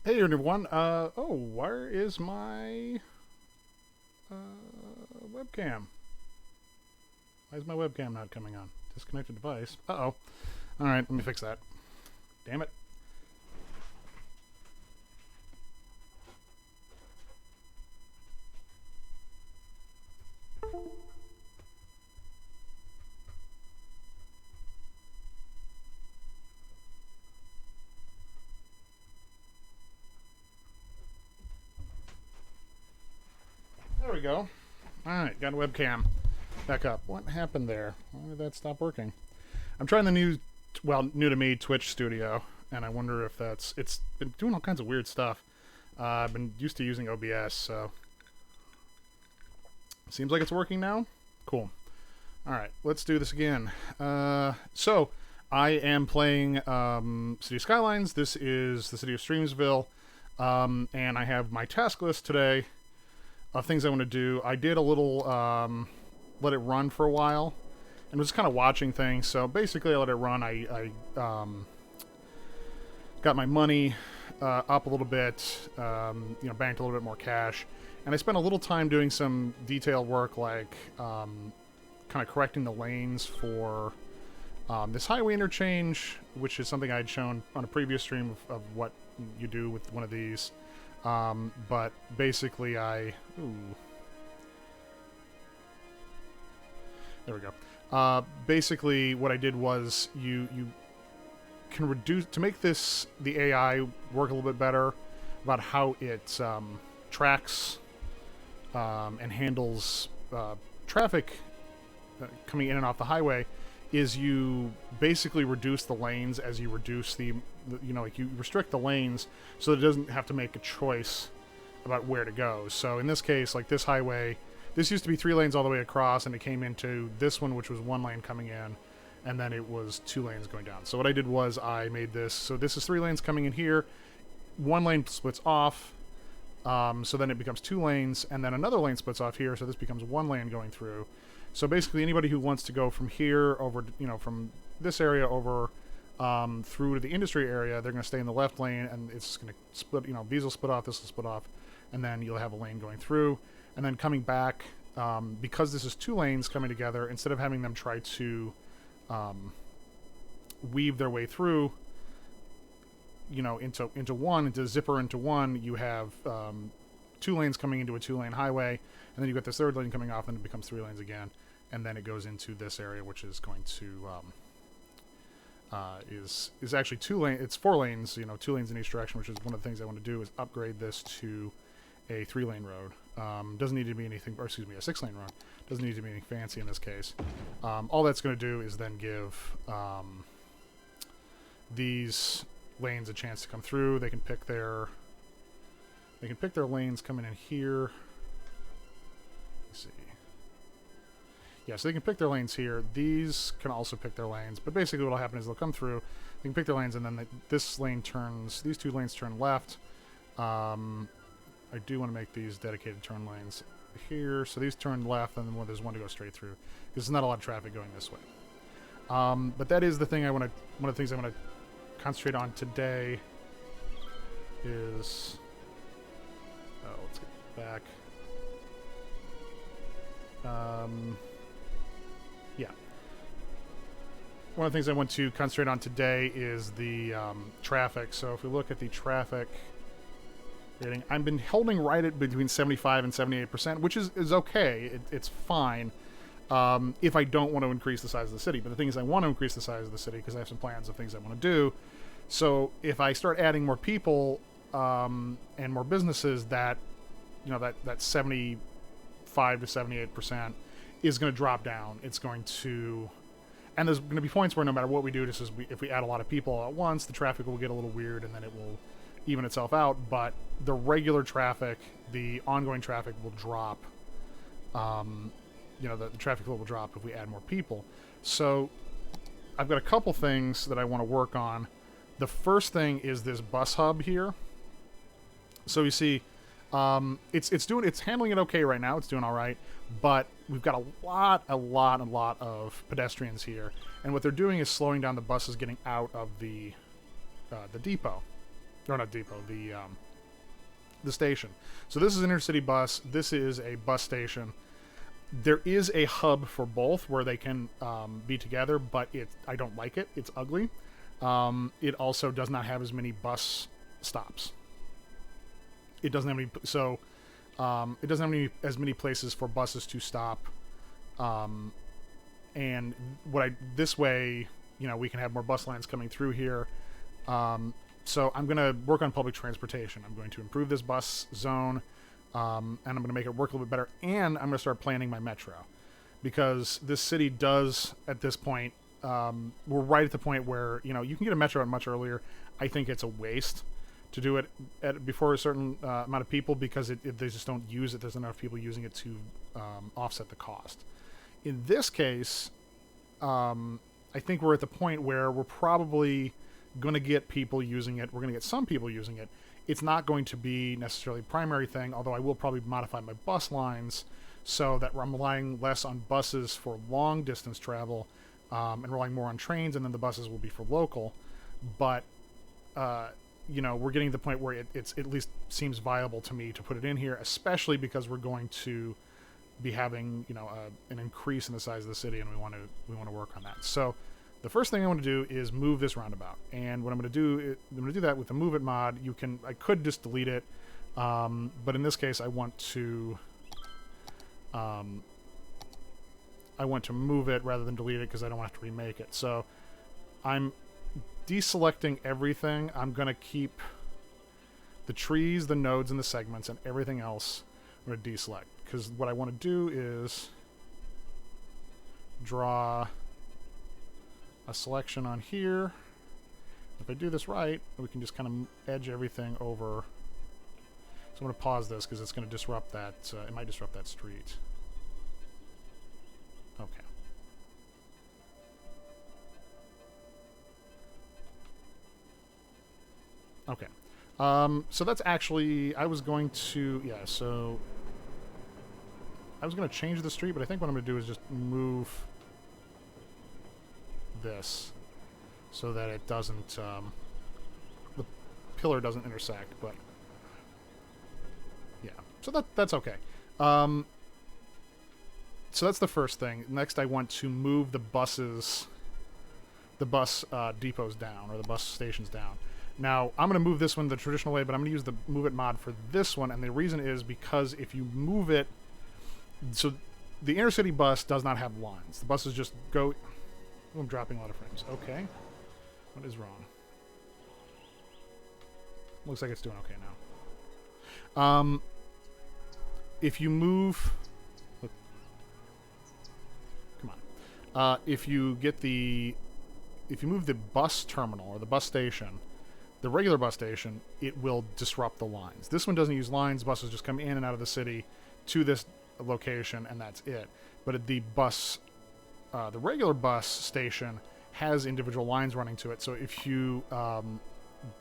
Hey everyone. Where is my webcam? Why is my webcam not coming on? Disconnected device. Uh-oh. Alright, let me fix that. Damn it. There we go. Alright, got a webcam back up. What happened there? Why did that stop working? I'm trying the new to me, Twitch Studio, and I wonder if it's been doing all kinds of weird stuff. I've been used to using OBS, so seems like it's working now. Cool. Alright, let's do this again. So, I am playing City Skylines. This is the city of Streamsville, and I have my task list today of things I want to do. I did a little let it run for a while, and was kind of watching things. So basically, I let it run. I got my money up a little bit, banked a little bit more cash, and I spent a little time doing some detailed work, like kind of correcting the lanes for this highway interchange, which is something I had shown on a previous stream of what you do with one of these. But basically there we go. Basically what I did was you can reduce, to make this, the AI work a little bit better about how it tracks and handles traffic coming in and off the highway, is you basically reduce the lanes as you reduce like you restrict the lanes so that it doesn't have to make a choice about where to go. So in this case, like this highway, this used to be 3 lanes all the way across, and it came into this one, which was 1 lane coming in, and then it was 2 lanes going down. So what I did was I made this, so this is 3 lanes coming in here, 1 lane splits off, so then it becomes 2 lanes, and then another lane splits off here, so this becomes 1 lane going through. So basically anybody who wants to go from here over, from this area over through to the industry area, they're going to stay in the left lane, and it's going to split, these will split off, this will split off, and then you'll have a lane going through. And then coming back, because this is 2 lanes coming together, instead of having them try to weave their way through, into zipper into one, you have 2 lanes coming into a 2-lane highway, and then you got this 3rd lane coming off, and it becomes 3 lanes again, and then it goes into this area, which is going to is actually 2 lanes. It's 4 lanes, 2 lanes in each direction, which is one of the things I want to do, is upgrade this to a 3-lane road. Doesn't need to be anything, or excuse me, a 6-lane road. Doesn't need to be anything fancy in this case. All that's going to do is then give these lanes a chance to come through. They can pick their lanes coming in here. Let's see. Yeah, so they can pick their lanes here. These can also pick their lanes, but basically what will happen is they'll come through, they can pick their lanes, and then this lane turns, these 2 lanes turn left. I do want to make these dedicated turn lanes here, so these turn left, and then there's one to go straight through, because there's not a lot of traffic going this way. But that is the thing one of the things I want to concentrate on today is, let's get back. Yeah. One of the things I want to concentrate on today is the traffic. So if we look at the traffic rating, I've been holding right at between 75 and 78%, which is okay. It's fine if I don't want to increase the size of the city. But the thing is, I want to increase the size of the city because I have some plans of things I want to do. So if I start adding more people and more businesses, that 75 to 78% is going to drop down. It's going to, and there's going to be points where no matter what we do, if we add a lot of people at once, the traffic will get a little weird, and then it will even itself out. But the regular traffic, the ongoing traffic, will drop. The traffic flow will drop if we add more people. So I've got a couple things that I want to work on. The first thing is this bus hub here. So you see, it's handling it okay right now. It's doing all right, but we've got a lot of pedestrians here, and what they're doing is slowing down the buses getting out of the depot. or not depot, the station. So this is an intercity bus. This is a bus station. There is a hub for both where they can be together, but I don't like it. It's ugly. It also does not have as many bus stops. It doesn't have any, so it doesn't have as many places for buses to stop. And this way, you know, we can have more bus lines coming through here. So I'm going to work on public transportation. I'm going to improve this bus zone, and I'm going to make it work a little bit better. And I'm going to start planning my metro, because this city does, at this point, we're right at the point where, you know, you can get a metro much earlier. I think it's a waste to do it before a certain amount of people, because they just don't use it. There's enough people using it to offset the cost. In this case, I think we're at the point where we're probably going to get people using it. We're going to get some people using it. It's not going to be necessarily a primary thing, although I will probably modify my bus lines so that I'm relying less on buses for long distance travel, and relying more on trains, and then the buses will be for local. But you know, we're getting to the point where it's at least seems viable to me to put it in here, especially because we're going to be having, you know, an increase in the size of the city, and we want to work on that. So the first thing I want to do is move this roundabout, and what I'm going to do, I'm going to do that with the move it mod. I could just delete it, but in this case I want to move it rather than delete it, because I don't want to have to remake it. So I'm deselecting everything. I'm going to keep the trees, the nodes, and the segments, and everything else I'm going to deselect, because what I want to do is draw a selection on here. If I do this right, we can just kind of edge everything over. So I'm going to pause this because it's going to disrupt that. It might disrupt that street. Okay. Okay. So that's actually, I was going to change the street, but I think what I'm going to do is just move this so that it doesn't, the pillar doesn't intersect, but yeah, so that's okay. So that's the first thing. Next, I want to move the bus depots down, or the bus stations down. Now, I'm going to move this one the traditional way, but I'm going to use the move it mod for this one, and the reason is because if you move it, so the intercity bus does not have lines. The buses just go. Oh, I'm dropping a lot of frames. Okay. What is wrong? Looks like it's doing okay now. If you move... Look, come on. If you move the bus terminal, or the bus station, the regular bus station, it will disrupt the lines. This one doesn't use lines. Buses just come in and out of the city to this location, and that's it. But the regular bus station has individual lines running to it, so if you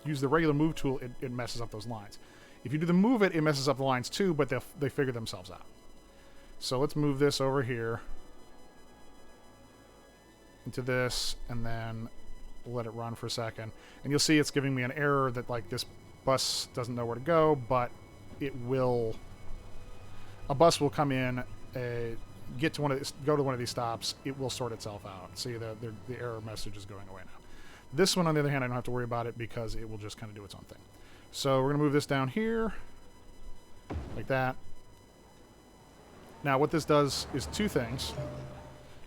use the regular move tool, it messes up those lines. If you do the move it messes up the lines too, but they figure themselves out. So let's move this over here into this, and then we'll let it run for a second. And you'll see it's giving me an error that, like, this bus doesn't know where to go, but it will... A bus will come in, go to one of these stops, it will sort itself out. See, the error message is going away now. This one, on the other hand, I don't have to worry about it because it will just kind of do its own thing. So we're going to move this down here, like that. Now, what this does is two things.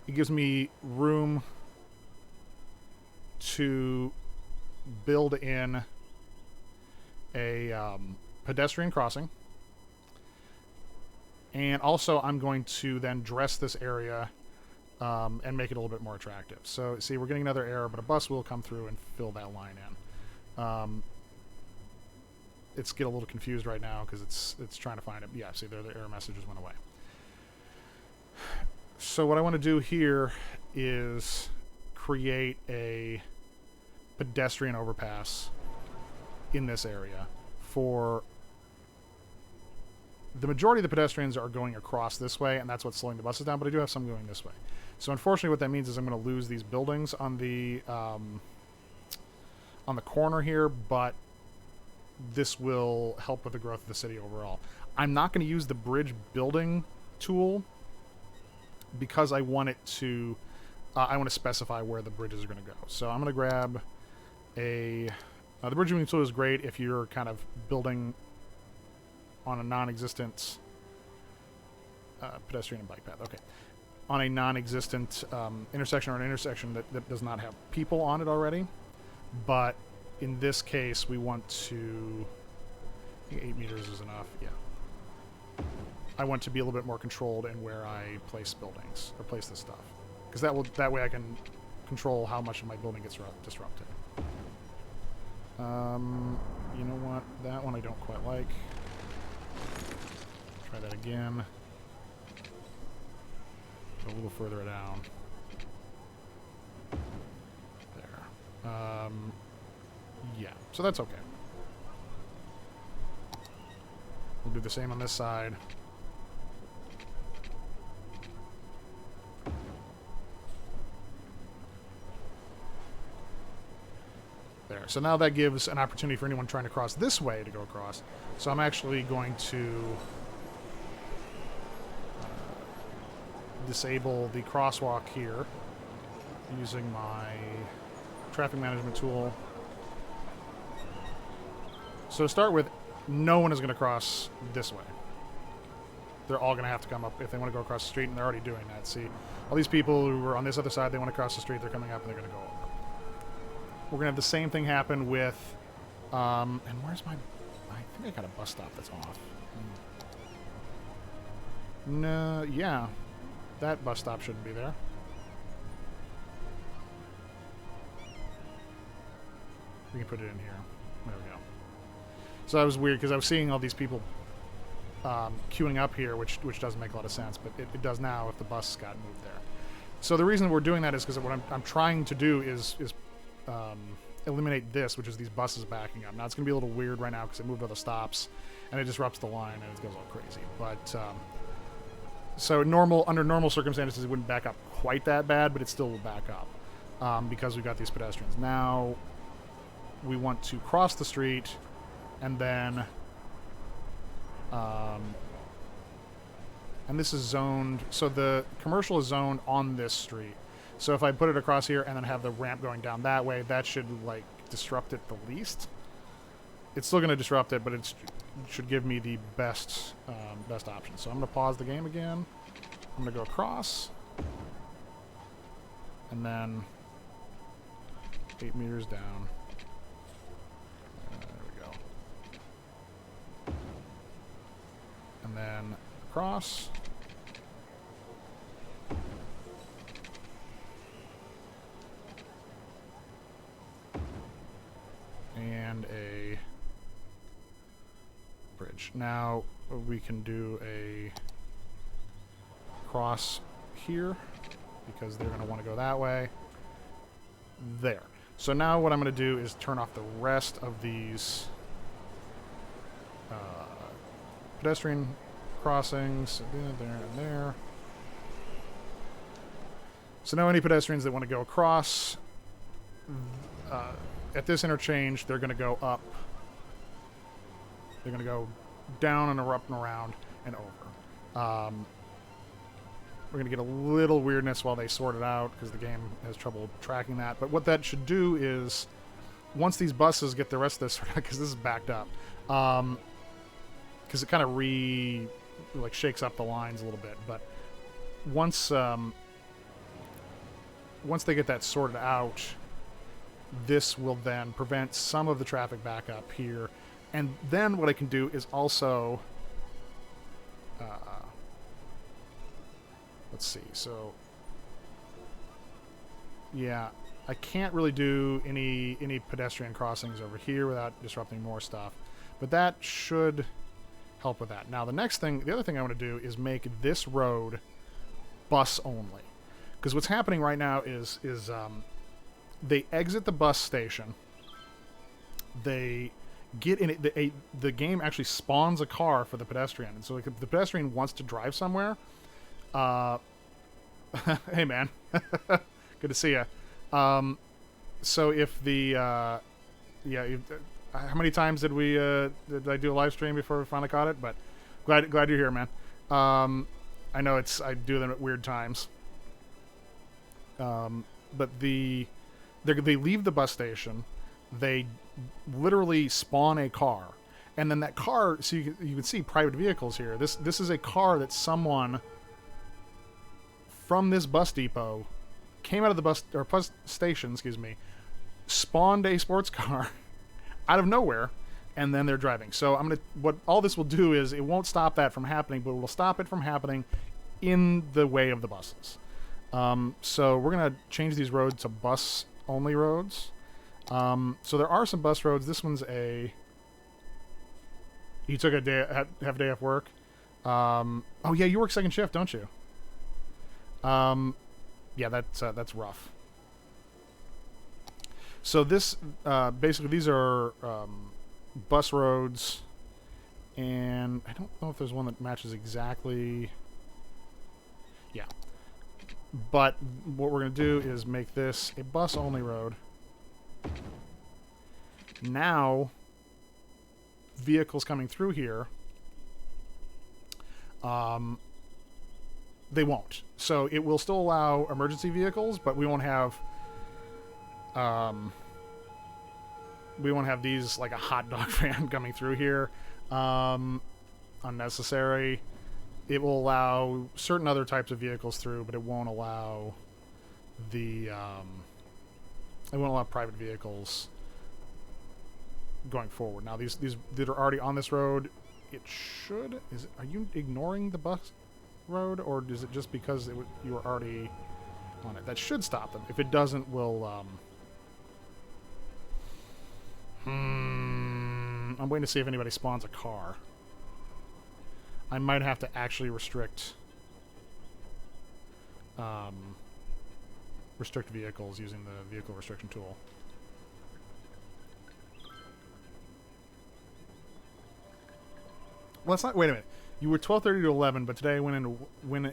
It gives me room to build in a pedestrian crossing. And also, I'm going to then dress this area and make it a little bit more attractive. So, see, we're getting another error, but a bus will come through and fill that line in. It's getting a little confused right now because it's trying to find it. Yeah, see, there the error messages went away. So what I want to do here is create a pedestrian overpass in this area for... The majority of the pedestrians are going across this way, and that's what's slowing the buses down, but I do have some going this way. So unfortunately what that means is I'm going to lose these buildings on the corner here, but this will help with the growth of the city overall. I'm not going to use the bridge building tool because I want it to... I want to specify where the bridges are going to go. So I'm going to grab a... the bridge building tool is great if you're kind of building on a non-existent pedestrian and bike path. Okay. On a non-existent intersection or an intersection that does not have people on it already. But in this case, we want to... I think 8 meters is enough. Yeah. I want to be a little bit more controlled in where I place buildings or place this stuff, because that way I can control how much of my building gets disrupted. You know what? That one I don't quite like. Try that again. Go a little further down. There. Yeah. So that's okay. We'll do the same on this side. There. So now that gives an opportunity for anyone trying to cross this way to go across. So I'm actually going to disable the crosswalk here using my traffic management tool. So to start with, no one is going to cross this way. They're all going to have to come up if they want to go across the street, and they're already doing that. See, all these people who are on this other side, they want to cross the street, they're coming up and they're going to go over. We're going to have the same thing happen with, and where's my, I think I got a bus stop that's off. No, yeah, that bus stop shouldn't be there. We can put it in here. There we go. So that was weird because I was seeing all these people queuing up here, which doesn't make a lot of sense, but it does now if the bus got moved there. So the reason we're doing that is because what I'm trying to do is eliminate this, which is these buses backing up. Now it's going to be a little weird right now because it moved all the stops and it disrupts the line and it goes all crazy. But so under normal circumstances it wouldn't back up quite that bad, but it still will back up because we've got these pedestrians. Now we want to cross the street and then and this is zoned, so the commercial is zoned on this street. So if I put it across here and then have the ramp going down that way, that should like disrupt it the least. It's still going to disrupt it, but it should give me the best best option. So I'm going to pause the game again. I'm going to go across, and then 8 meters down. There we go. And then across. And a bridge. Now we can do a cross here because they're going to want to go that way. There. So now what I'm going to do is turn off the rest of these pedestrian crossings. There and there. So now any pedestrians that want to go across at this interchange, they're going to go up. They're going to go down and up and around and over. We're going to get a little weirdness while they sort it out because the game has trouble tracking that. But what that should do is, once these buses get the rest of this, because this is backed up, because it kind of shakes up the lines a little bit. But once they get that sorted out, this will then prevent some of the traffic back up here. And then what I can do is also... let's see. So, yeah, I can't really do any pedestrian crossings over here without disrupting more stuff. But that should help with that. Now, the other thing I want to do is make this road bus only. Because what's happening right now is they exit the bus station. They get in it. The game actually spawns a car for the pedestrian. And so if the pedestrian wants to drive somewhere, hey man, good to see you. So if the how many times did I do a live stream before we finally caught it? But glad you're here, man. I know I do them at weird times. But they leave the bus station, they literally spawn a car, and then that car. So you can see private vehicles here. This is a car that someone from this bus depot came out of the bus station, spawned a sports car out of nowhere, and then they're driving. So what all this will do is it won't stop that from happening, but it will stop it from happening in the way of the buses. So we're gonna change these roads to bus only roads. So there are some bus roads. This one's you took half a day off work. Oh yeah, you work second shift, don't you? Yeah, that's rough. So this, basically these are, bus roads, and I don't know if there's one that matches exactly. Yeah. But what we're going to do is make this a bus only road. Now, vehicles coming through here, they won't. So it will still allow emergency vehicles, but we won't have these like a hot dog van coming through here. Unnecessary. It will allow certain other types of vehicles through, but it won't allow private vehicles going forward. Now these that are already on this road, are you ignoring the bus road, or is it just because you were already on it? That should stop them. If it doesn't, we'll I'm waiting to see if anybody spawns a car. I might have to actually restrict vehicles using the vehicle restriction tool. Well, it's not. Wait a minute. You were 12:30 to 11, but today I went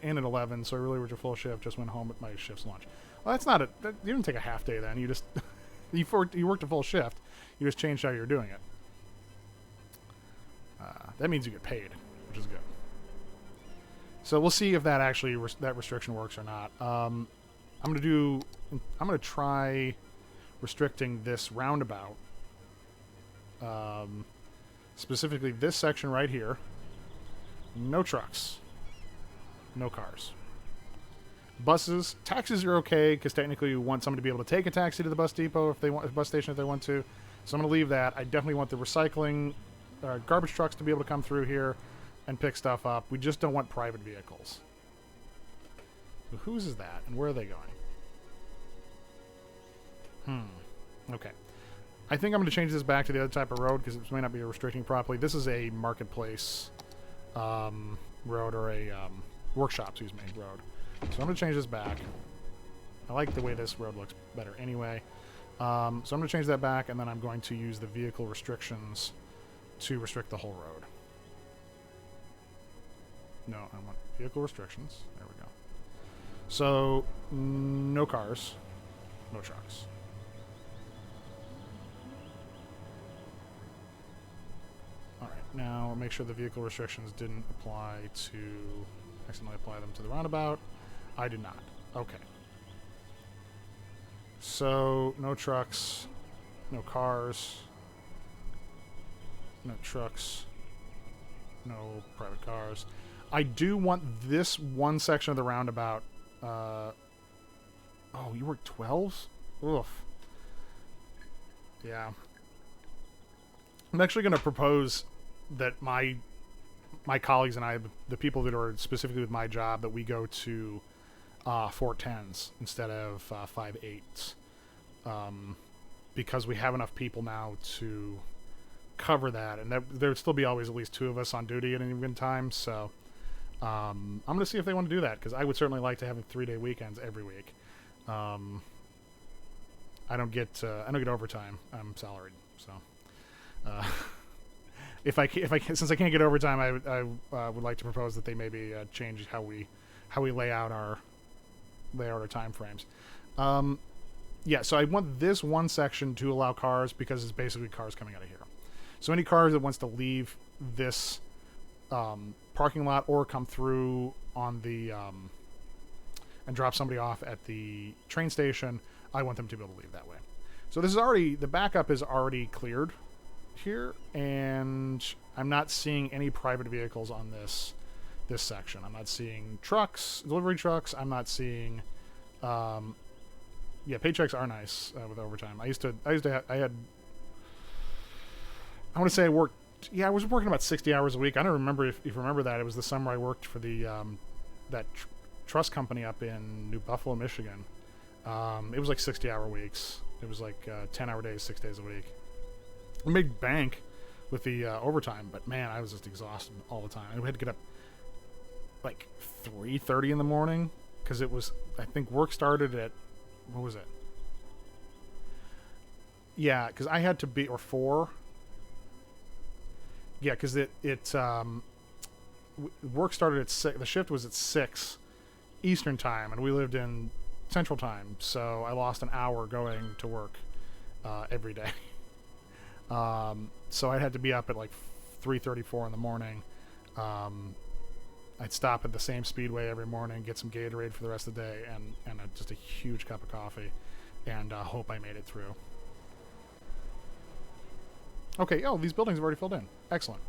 in at 11, so I really worked a full shift. Just went home at my shift's lunch. Well, that's not you didn't take a half day then. You just you worked a full shift. You just changed how you're doing it. That means you get paid, which is good. So we'll see if that actually that restriction works or not. I'm gonna try restricting this roundabout, specifically this section right here. No trucks, no cars. Buses, taxis are okay because technically you want somebody to be able to take a taxi to the bus depot if they want, bus station if they want to. So I'm gonna leave that. I definitely want the recycling, garbage trucks to be able to come through here and pick stuff up. We just don't want private vehicles. So whose is that, and where are they going? Okay. I think I'm going to change this back to the other type of road because it may not be restricting properly. This is a marketplace road, or a workshop, road. So I'm going to change this back. I like the way this road looks better anyway. So I'm going to change that back, and then I'm going to use the vehicle restrictions to restrict the whole road. No, I want vehicle restrictions. There we go. So, no cars, no trucks. Alright, now make sure the vehicle restrictions didn't accidentally apply them to the roundabout. I did not. Okay. So, no trucks, no cars, no trucks, no private cars. I do want this one section of the roundabout. Oh, you work 12s? Oof. Yeah. I'm actually going to propose that my colleagues and I, the people that are specifically with my job, that we go to 410s instead of 5.8s. Because we have enough people now to cover that, and there would still be always at least two of us on duty at any given time, so I'm going to see if they want to do that, because I would certainly like to have 3-day weekends every week. I don't get overtime. I'm salaried, so if I since I can't get overtime, I would like to propose that they maybe change how we lay out our time frames. Yeah, so I want this one section to allow cars because it's basically cars coming out of here. So any car that wants to leave this parking lot or come through on the and drop somebody off at the train station, I want them to be able to leave that way. So this is already, the backup is already cleared here, and I'm not seeing any private vehicles on this section. I'm not seeing trucks, delivery trucks. I'm not seeing yeah, paychecks are nice with overtime. I want to say I worked, yeah, I was working about 60 hours a week. I don't remember if you remember that. It was the summer I worked for the that trust company up in New Buffalo, Michigan. It was like 60-hour weeks. It was like 10-hour days, 6 days a week. I made bank with the overtime, but man, I was just exhausted all the time. I had to get up like 3:30 in the morning because it was, I think work started at, what was it? Yeah, because I had to be, or 4. Yeah, because work started at 6. The shift was at 6 Eastern time, and we lived in Central time, so I lost an hour going to work every day. So I had to be up at like 3:34 in the morning. I'd stop at the same speedway every morning, get some Gatorade for the rest of the day, and just a huge cup of coffee, and hope I made it through. Okay, oh, these buildings have already filled in. Excellent.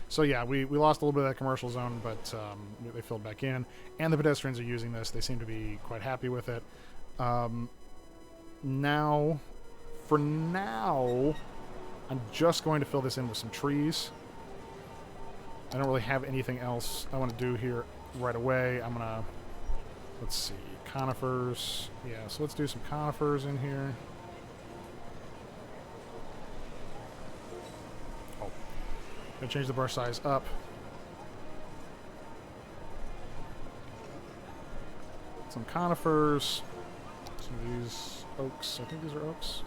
So yeah, we lost a little bit of that commercial zone, but they filled back in, and the pedestrians are using this. They seem to be quite happy with it. Now, for now, I'm just going to fill this in with some trees. I don't really have anything else I want to do here right away. I'm going to, let's see, conifers. Yeah, so let's do some conifers in here. Oh, going to change the brush size up. Some conifers. Some of these oaks. I think these are oaks.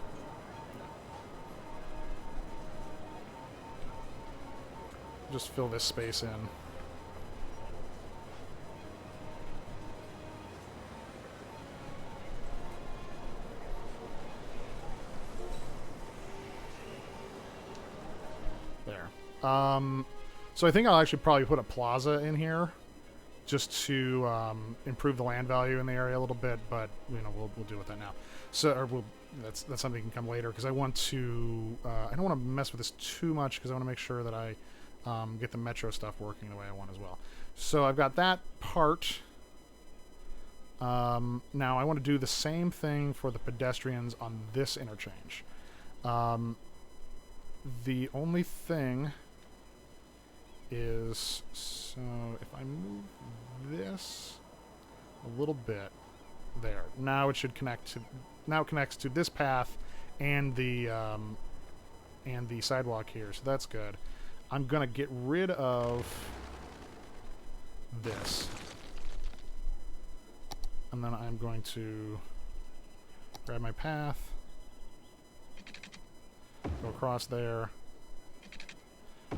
Just fill this space in. There. So I think I'll actually probably put a plaza in here just to improve the land value in the area a little bit, but you know, we'll deal with that now. So, or that's something that can come later, because I want to I don't want to mess with this too much, because I want to make sure that I get the metro stuff working the way I want as well. So I've got that part. Now I want to do the same thing for the pedestrians on this interchange. The only thing is, so if I move this a little bit there, now it should connect to, now it connects to this path and the sidewalk here, so that's good. I'm gonna get rid of this, and then I'm going to grab my path, go across there,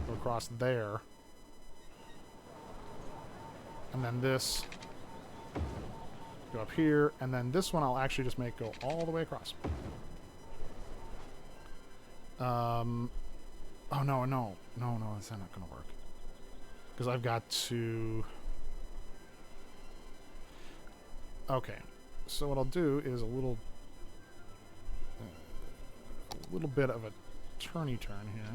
go across there, and then this, go up here, and then this one I'll actually just make go all the way across. Oh, no, that's not going to work. Because I've got to... Okay, so what I'll do is a little bit of a turny turn here.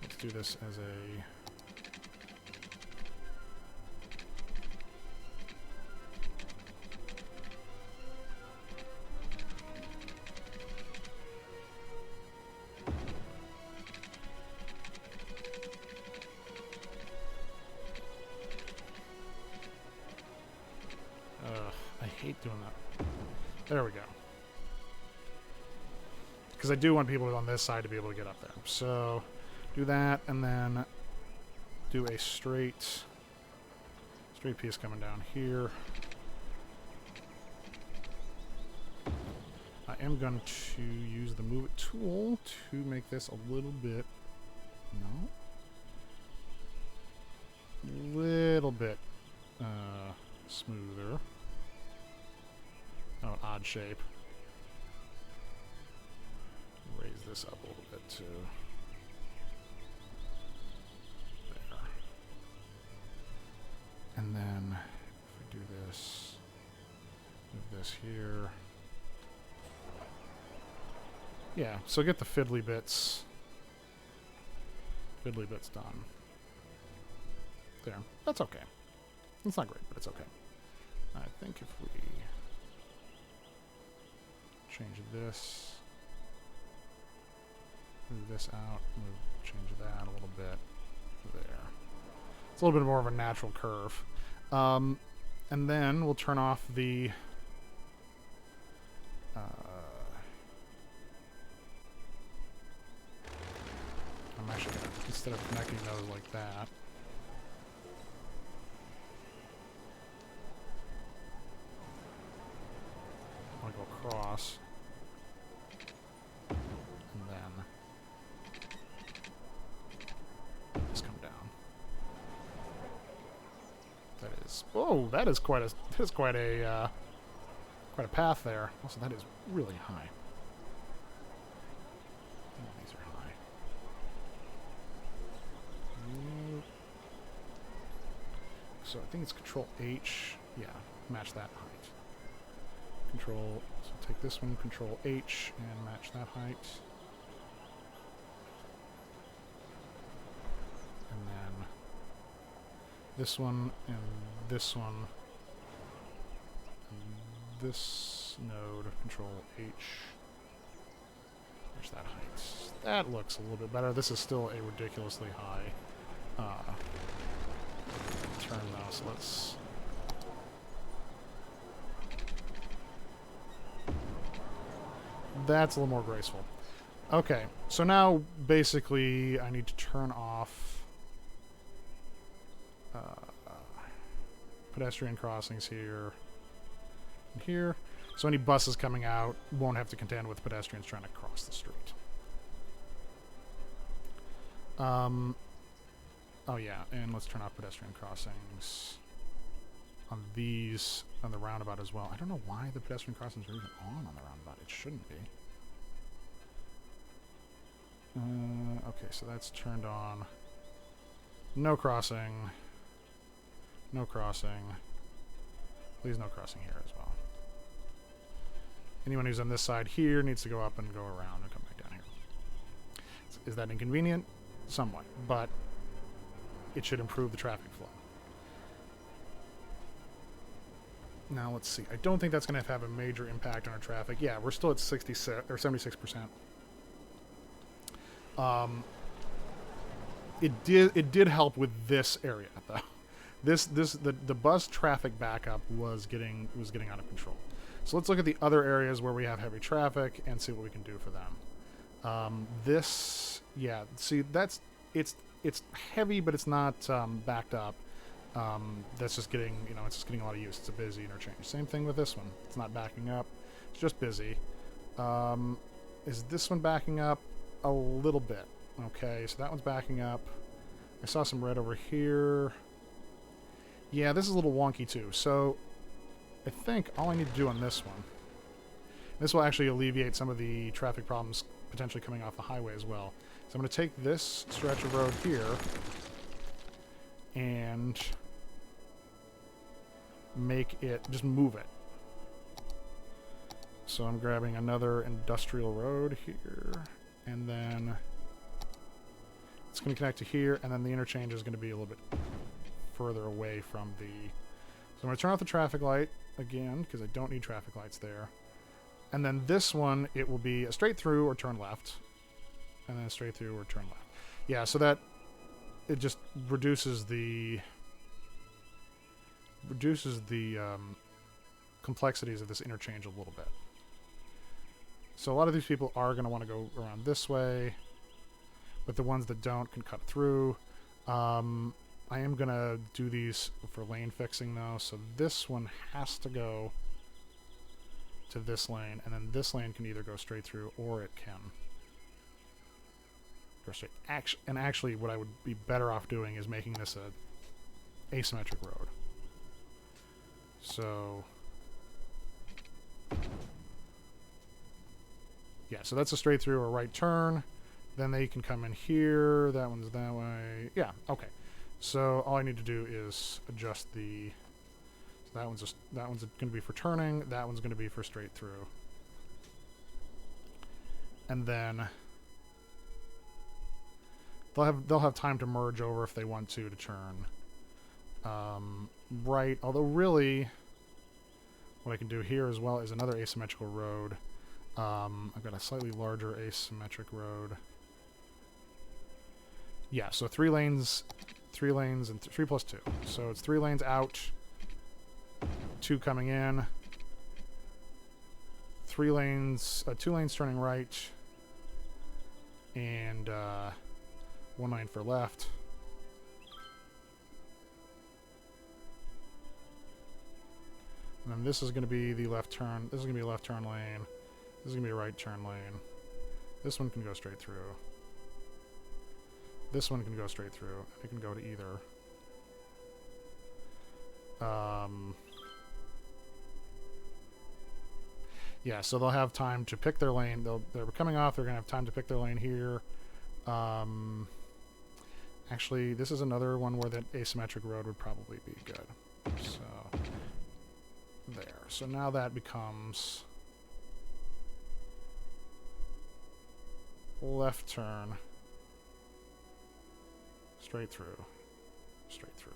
Let's do this as a... I hate doing that. There we go. Because I do want people on this side to be able to get up there. So do that, and then do a straight piece coming down here. I am going to use the Move It tool to make this a little bit, little bit smoother. Oh, odd shape. raise this up a little bit too. There. And then if we do this, move this here. Yeah, so get the fiddly bits done. There. That's okay. It's not great, but it's okay. I think if we change this, move this out, change that a little bit. There. It's a little bit more of a natural curve. And then we'll turn off the I'm actually gonna, instead of connecting those like that, I want to go across, and then just come down. That is, whoa! That is quite a path there. Also, that is really high. These are high. So I think it's Control H. Yeah, match that height. Control. So take this one, Control H, and match that height. And then this one and this one. And this node, Control H. Match that height. That looks a little bit better. This is still a ridiculously high turn though, so let's that's a little more graceful. Okay, so now basically I need to turn off pedestrian crossings here and here, so any buses coming out won't have to contend with pedestrians trying to cross the street. Oh yeah, and let's turn off pedestrian crossings on these, on the roundabout as well. I don't know why the pedestrian crossings are even on the roundabout. It shouldn't be. Okay, so that's turned on. No crossing. No crossing. Please no crossing here as well. Anyone who's on this side here needs to go up and go around and come back down here. Is that inconvenient? Somewhat, but it should improve the traffic flow. Now let's see. I don't think that's going to have a major impact on our traffic. Yeah, we're still at 66 or 76%. It did help with this area though. The bus traffic backup was getting out of control. So let's look at the other areas where we have heavy traffic and see what we can do for them. Yeah, see it's heavy, but it's not backed up. That's just getting, it's just getting a lot of use. It's a busy interchange. Same thing with this one. It's not backing up. It's just busy. Is this one backing up? A little bit. Okay, so that one's backing up. I saw some red over here. Yeah, this is a little wonky too. So I think all I need to do on this one, this will actually alleviate some of the traffic problems potentially coming off the highway as well. So I'm going to take this stretch of road here and make it, just move it. So I'm grabbing another industrial road here, and then it's going to connect to here, and then the interchange is going to be a little bit further away from the... So I'm going to turn off the traffic light again, because I don't need traffic lights there. And then this one, it will be a straight through or turn left. And then a straight through or turn left. Yeah, so that it just reduces the complexities of this interchange a little bit. So a lot of these people are going to want to go around this way, but the ones that don't can cut through. I am going to do these for lane fixing though, so this one has to go to this lane, and then this lane can either go straight through or it can go straight. Actually, what I would be better off doing is making this a asymmetric road. So Yeah, so that's a straight through or right turn. Then they can come in here. That one's that way. Yeah, okay. So all I need to do is adjust the... So that one's going to be for turning. That one's going to be for straight through. And then they'll have time to merge over if they want to turn right. Although really, what I can do here as well is another asymmetrical road. I've got a slightly larger asymmetric road. Yeah, so 3 lanes, and 3 plus 2. So it's 3 lanes out, 2 coming in, 3 lanes, 2 lanes turning right, and 1 lane for left. And then this is going to be the left turn. This is going to be a left turn lane. This is going to be a right turn lane. This one can go straight through. This one can go straight through. It can go to either. Yeah, so they'll have time to pick their lane. They're coming off. They're going to have time to pick their lane here. Actually, this is another one where that asymmetric road would probably be good. So, there. So now that becomes left turn, straight through, straight through.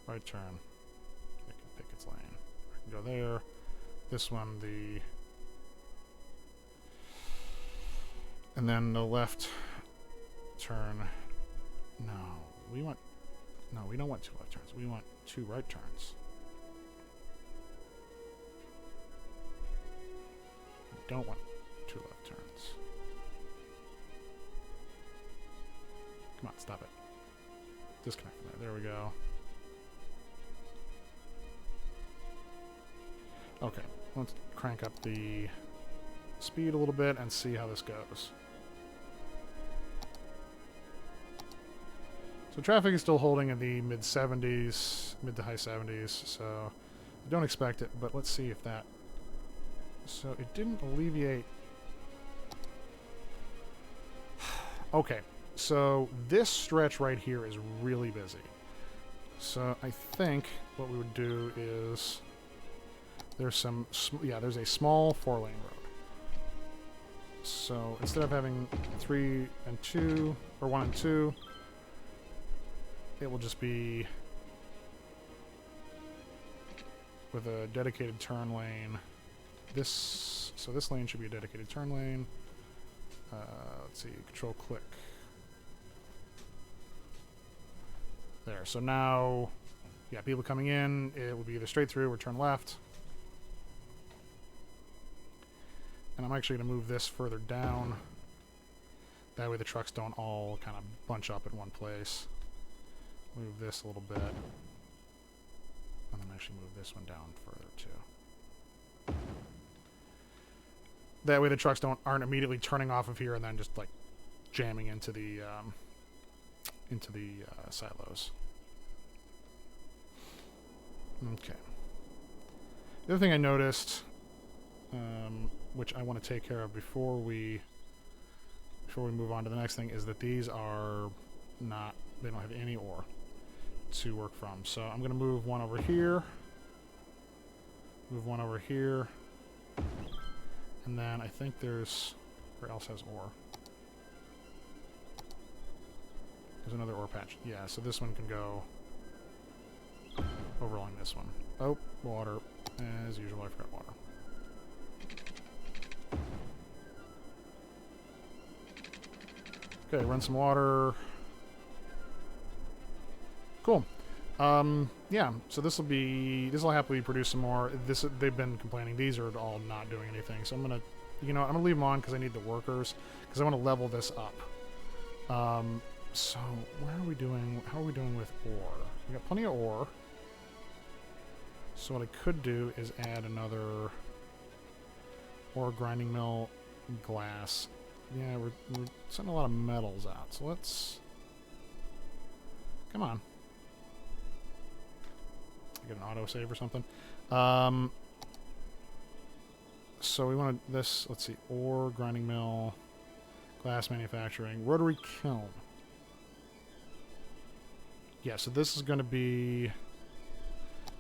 Right turn. It can pick its lane. I can go there. This one, and then the left turn. No, we don't want 2 left turns. We want 2 right turns. We don't want 2 left turns. Come on, stop it. Disconnect from there. There we go. Okay, let's crank up the speed a little bit and see how this goes. So traffic is still holding in the mid-70s, mid to high 70s, so I don't expect it, but let's see if that... So it didn't alleviate... Okay, so this stretch right here is really busy. So I think what we would do is... There's there's a small 4-lane road. So instead of having 3 and 2, or 1 and 2, it will just be with a dedicated turn lane. So this lane should be a dedicated turn lane. Let's see, control click. There, so now, yeah, people coming in, it will be either straight through or turn left. And I'm actually going to move this further down. That way the trucks don't all kind of bunch up in one place. Move this a little bit. And then actually move this one down further too. That way the trucks aren't immediately turning off of here and then just like jamming into the silos. Okay. The other thing I noticed, which I want to take care of before we move on to the next thing, is that these are not, they don't have any ore to work from. So I'm going to move one over here, move one over here, and then I think there's, where else has ore? There's another ore patch. Yeah, so this one can go over along this one. Oh, water. As usual, I forgot water. Okay, run some water. Cool. Yeah, so this will happily produce some more. They've been complaining. These are all not doing anything. So I'm gonna, I'm gonna leave them on because I need the workers, because I want to level this up. So where are we doing? How are we doing with ore? We got plenty of ore. So what I could do is add another ore grinding mill, glass. Yeah, we're sending a lot of metals out. So let's, come on. Get an autosave or something. So we want this, let's see, ore, grinding mill, glass manufacturing, rotary kiln. Yeah, so this is going to be,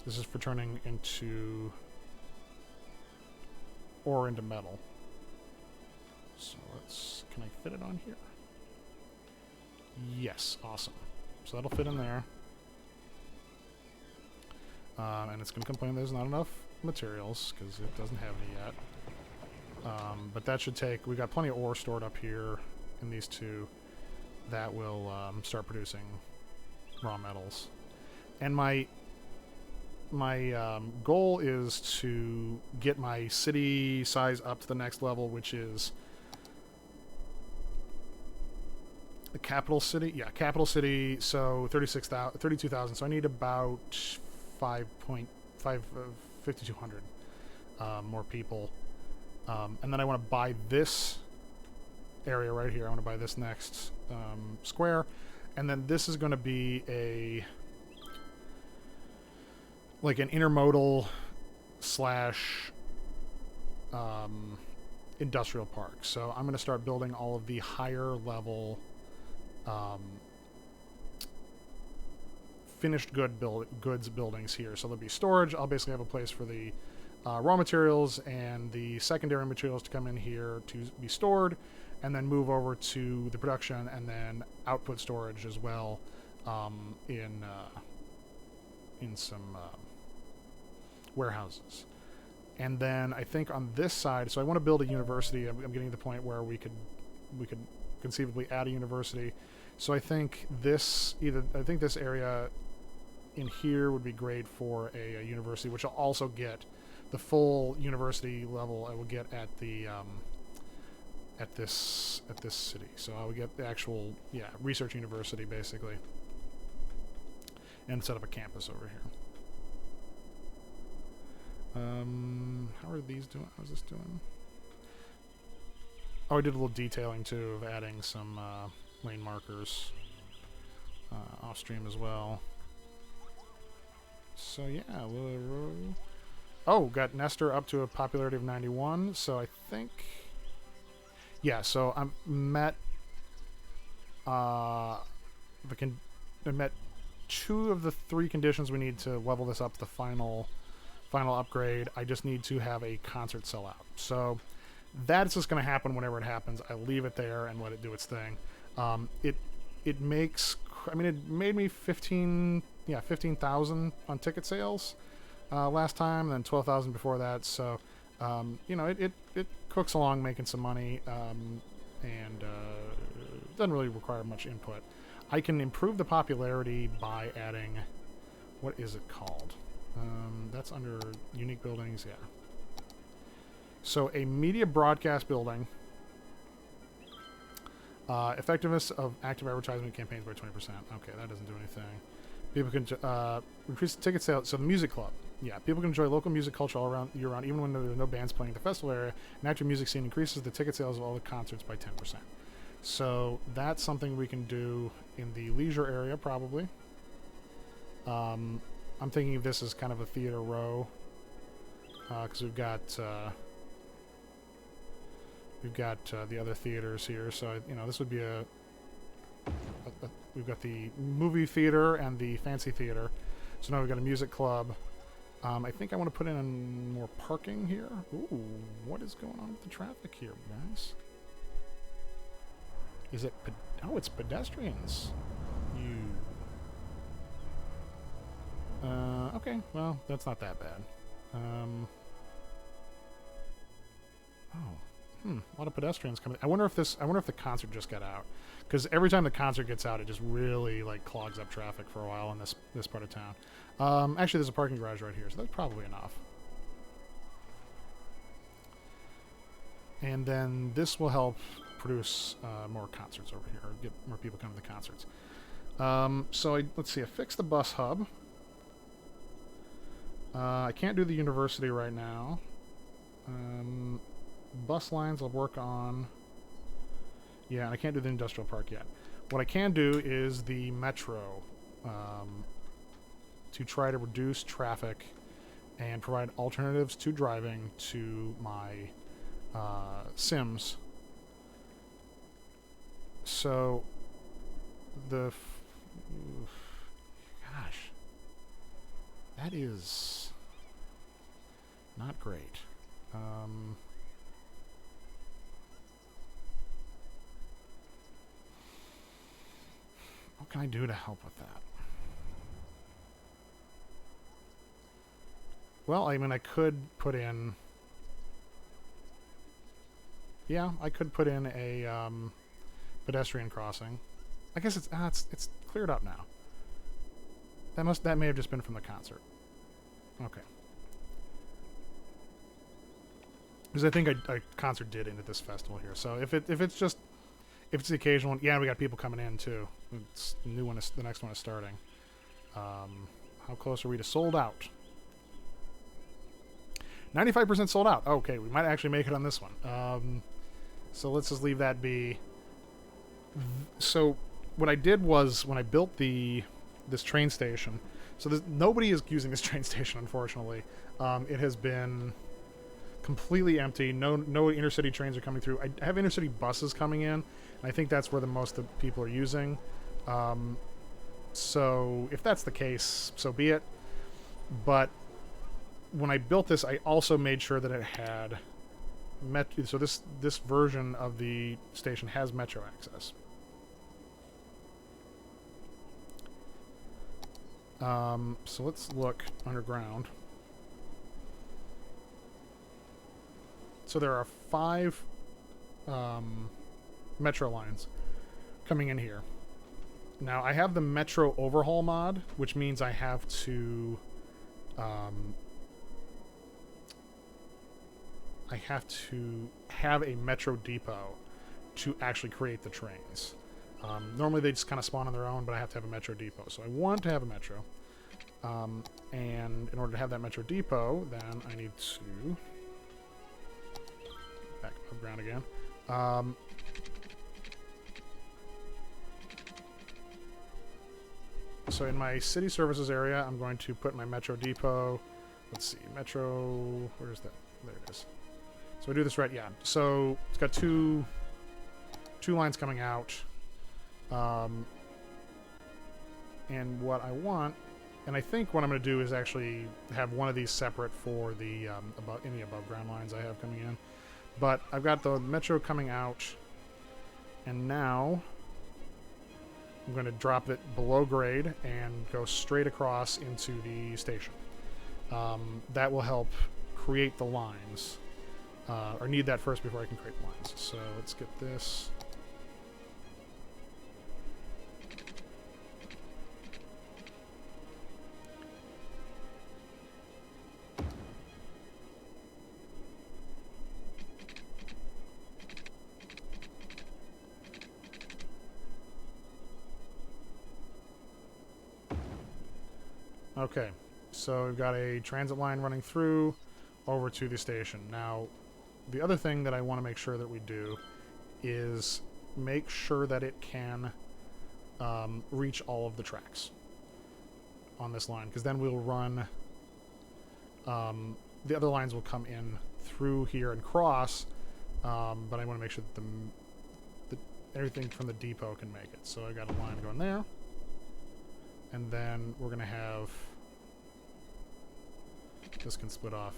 this is for turning into ore into metal. So let's, can I fit it on here? Yes, awesome. So that'll fit in there. And it's going to complain there's not enough materials because it doesn't have any yet. But that should take, we've got plenty of ore stored up here in these two. That will start producing raw metals. And my goal is to get my city size up to the next level, which is the capital city. Yeah, capital city. So 32,000. So I need about 5,200 more people. And then I want to buy this area right here. I want to buy this next square. And then this is going to be like an intermodal slash industrial park. So I'm going to start building all of the higher level finished goods buildings here. So there'll be storage. I'll basically have a place for the raw materials and the secondary materials to come in here to be stored, and then move over to the production and then output storage as well in some warehouses. And then I think on this side, so I want to build a university. I'm getting to the point where we could conceivably add a university. So I think this area in here would be great for a university, which I'll also get the full university level. I will get at the at this city. So I would get the actual research university basically, and set up a campus over here. How are these doing? How's this doing? Oh, I did a little detailing too of adding some lane markers off stream as well. So yeah, oh, got Nestor up to a popularity of 91. So I think, yeah. So I met I met 2 of the 3 conditions we need to level this up to the final upgrade. I just need to have a concert sellout. So that's just going to happen whenever it happens. I leave it there and let it do its thing. It makes, I mean, it made me 15,000 on ticket sales last time, and then 12,000 before that. So you know, it cooks along making some money, and doesn't really require much input. I can improve the popularity by adding, what is it called? That's under unique buildings, yeah. So a media broadcast building, effectiveness of active advertisement campaigns by 20%. Okay, that doesn't do anything. People can increase the ticket sales. So the music club, yeah, people can enjoy local music culture all around year round, even when there's no bands playing at the festival area. An active music scene increases the ticket sales of all the concerts by 10%. So that's something we can do in the leisure area, probably. I'm thinking of this as kind of a theater row, because we've got the other theaters here. So you know, this would be we've got the movie theater and the fancy theater. So now we've got a music club. I think I want to put in more parking here. Ooh, what is going on with the traffic here, guys? Is it? Oh, it's pedestrians. Okay, well, that's not that bad. A lot of pedestrians coming. I wonder if the concert just got out, because every time the concert gets out, it just really like clogs up traffic for a while in this part of town. Actually, there's a parking garage right here, so that's probably enough. And then this will help produce more concerts over here, or get more people coming to the concerts. So let's see. I fixed the bus hub. I can't do the university right now. Bus lines I'll work on. Yeah, and I can't do the industrial park yet. What I can do is the metro, to try to reduce traffic and provide alternatives to driving to my Sims. So the gosh, that is not great. What can I do to help with that? Well, I mean, I could put in... Yeah, I could put in a pedestrian crossing. I guess it's cleared up now. That may have just been from the concert. Okay. Because I think a concert did into this festival here. So if it's the occasional one, yeah, we got people coming in too. It's the new one. The next one is starting. How close are we to sold out? 95% sold out. Okay, we might actually make it on this one. So let's just leave that be. So what I did was when I built this train station. So nobody is using this train station, unfortunately. It has been completely empty. No intercity trains are coming through. I have intercity buses coming in, and I think that's where the most of people are using. So if that's the case, so be it. But when I built this, I also made sure that it had so this version of the station has metro access. So let's look underground. So there are 5 metro lines coming in here. Now I have the metro overhaul mod, which means I have to have a metro depot to actually create the trains. Normally they just kind of spawn on their own, but I have to have a metro depot. So I want to have a metro. And in order to have that metro depot, then I need to back above ground again. So in my city services area, I'm going to put my metro depot. Let's see, metro, where's that? There it is. So I do this right, yeah. So it's got two lines coming out. And what I want, and I think what I'm going to do is actually have one of these separate for the any above ground lines I have coming in. But I've got the metro coming out, and now I'm going to drop it below grade and go straight across into the station. That will help create the lines. Or need that first before I can create lines. So let's get this. Okay, so we've got a transit line running through over to the station. Now, the other thing that I want to make sure that we do is make sure that it can reach all of the tracks on this line, because then we'll run the other lines will come in through here and cross, but I want to make sure that everything from the depot can make it. So I got a line going there, and then we're going to have this can split off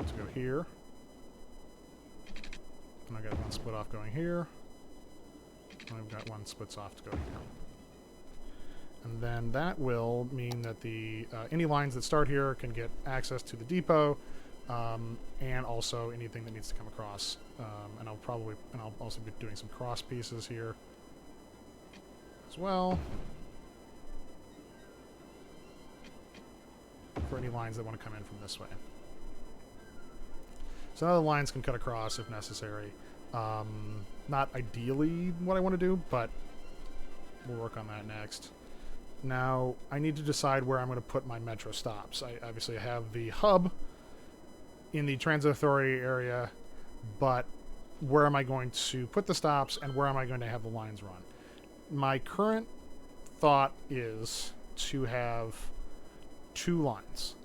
to go here. And I got one split off going here. And I've got one splits off to go here. And then that will mean that the any lines that start here can get access to the depot, and also anything that needs to come across. And I'll also be doing some cross pieces here as well, for any lines that want to come in from this way. So now the lines can cut across if necessary. Not ideally what I want to do, but we'll work on that next. Now, I need to decide where I'm going to put my metro stops. I obviously have the hub in the transit authority area, but where am I going to put the stops, and where am I going to have the lines run? My current thought is to have 2 lines.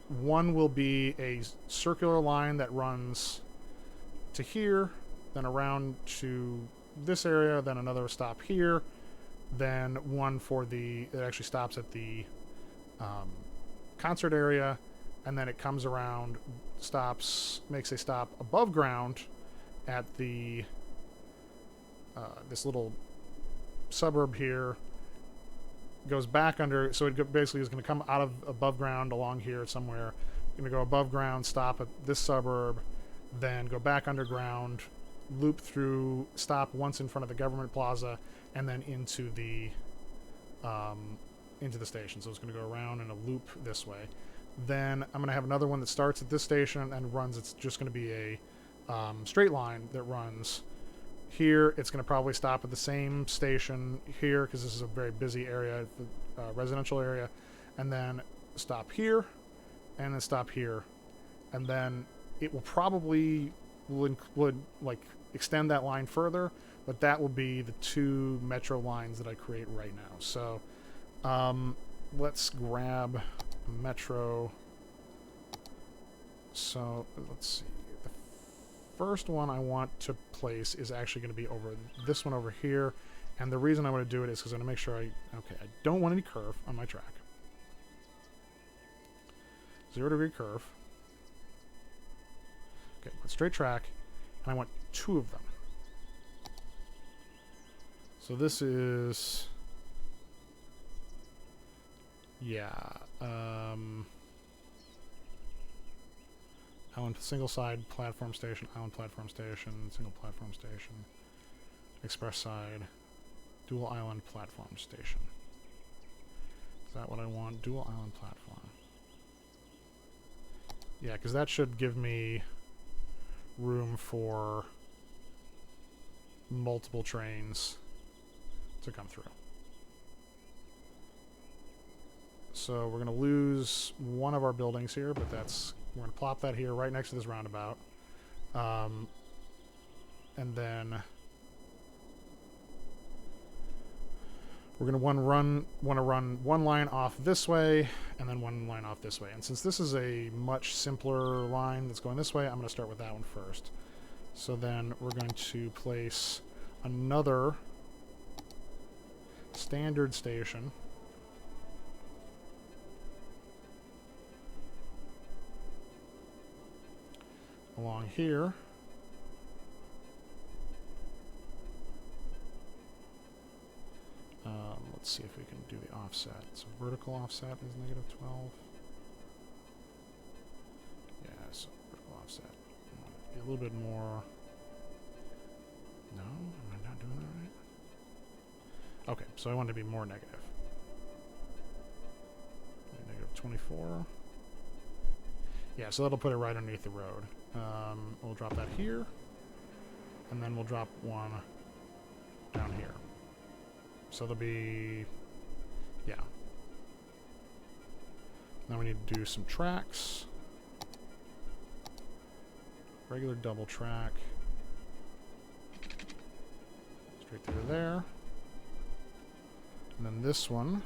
one will be a circular line that runs to here, then around to this area, then another stop here, then one for it actually stops at the concert area, and then it comes around, makes a stop above ground at the this little suburb here, goes back under, so it basically is going to come out of above ground along here somewhere, going to go above ground, stop at this suburb, then go back underground, loop through, stop once in front of the government plaza, and then into the station. So it's going to go around in a loop this way. Then I'm going to have another one that starts at this station and runs. It's just going to be a straight line that runs here. It's going to probably stop at the same station here because this is a very busy area, residential area, and then stop here, and then stop here, and then it will probably would like extend that line further, but that will be the 2 metro lines that I create right now. So let's grab metro. So let's see. The first one I want to place is actually going to be over this one over here, and the reason I want to do it is because I'm going to make sure I don't want any curve on my track. 0-degree curve. Okay, straight track, and I want 2 of them. So this is, yeah, island single side platform station, island platform station, single platform station, express side, dual island platform station. Is that what I want? Dual island platform. Yeah, because that should give me room for multiple trains to come through. So we're going to lose one of our buildings here, but we're going to plop that here right next to this roundabout. And then we're going to want to run one line off this way and then one line off this way. And since this is a much simpler line that's going this way, I'm going to start with that one first. So then we're going to place another standard station along here. Let's see if we can do the offset. So vertical offset is -12. Yeah, so vertical offset. Be a little bit more. No, am I not doing that right? Okay, so I want it to be more negative. -24. Yeah, so that'll put it right underneath the road. We'll drop that here, and then we'll drop one down here. So there'll be, yeah. Now we need to do some tracks. Regular double track. Straight through there. And then this one,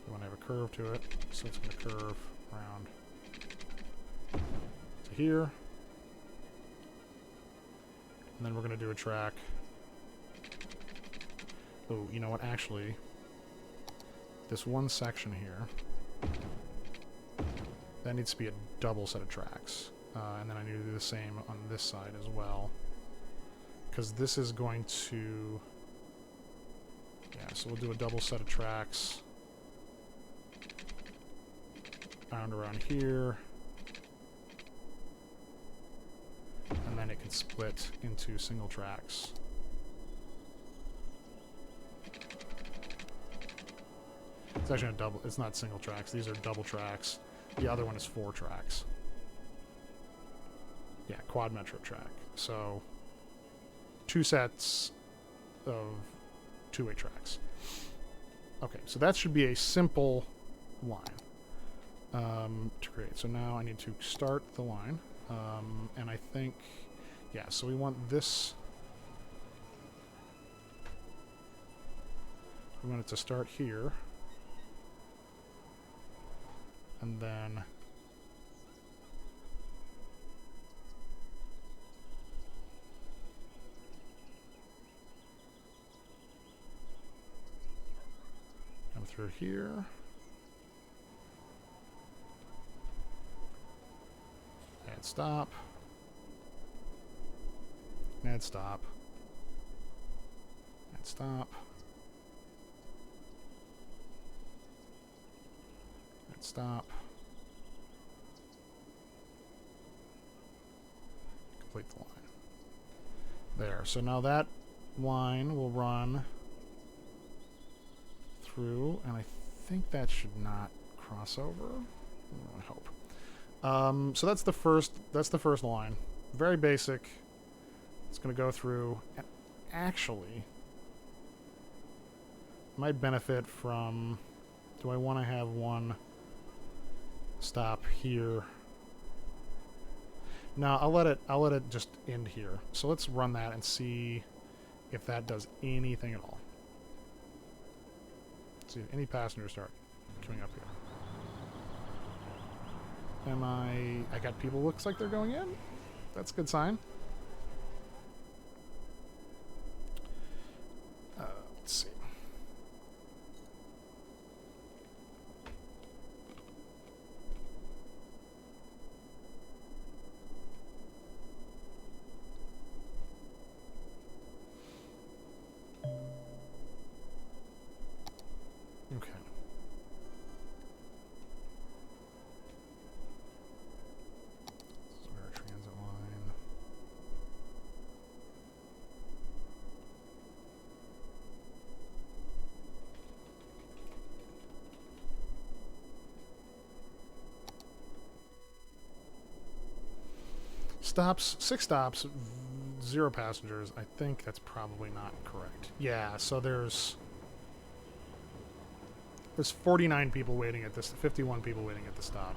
we want to have a curve to it, so it's going to curve around to here. And then we're going to do a track. Oh, you know what? Actually, this one section here, that needs to be a double set of tracks. And then I need to do the same on this side as well. Because this is going to... Yeah, so we'll do a double set of tracks. Around here. And then it can split into single tracks. It's actually a double, it's not single tracks, these are double tracks. The other one is 4 tracks. Yeah, quad metro track. So 2 sets of 2-way tracks. Okay, so that should be a simple line to create. So now I need to start the line, and I think, yeah, so we want this, we want it to start here, and then come through here. Add stop. Add stop. Add stop. Add stop. Complete the line. There. So now that line will run through, and I think that should not cross over. I hope. So that's the first line. Very basic. It's going to go through, and actually might benefit from, do I want to have one stop here? No, I'll let it just end here. So let's run that and see if that does anything at all. Let's see if any passengers start coming up here. I got people, looks like they're going in. That's a good sign. Let's see. Okay. This is our transit line. Stops, 6 stops, 0 passengers. I think that's probably not correct. Yeah, so there's 49 people waiting at this, 51 people waiting at the stop.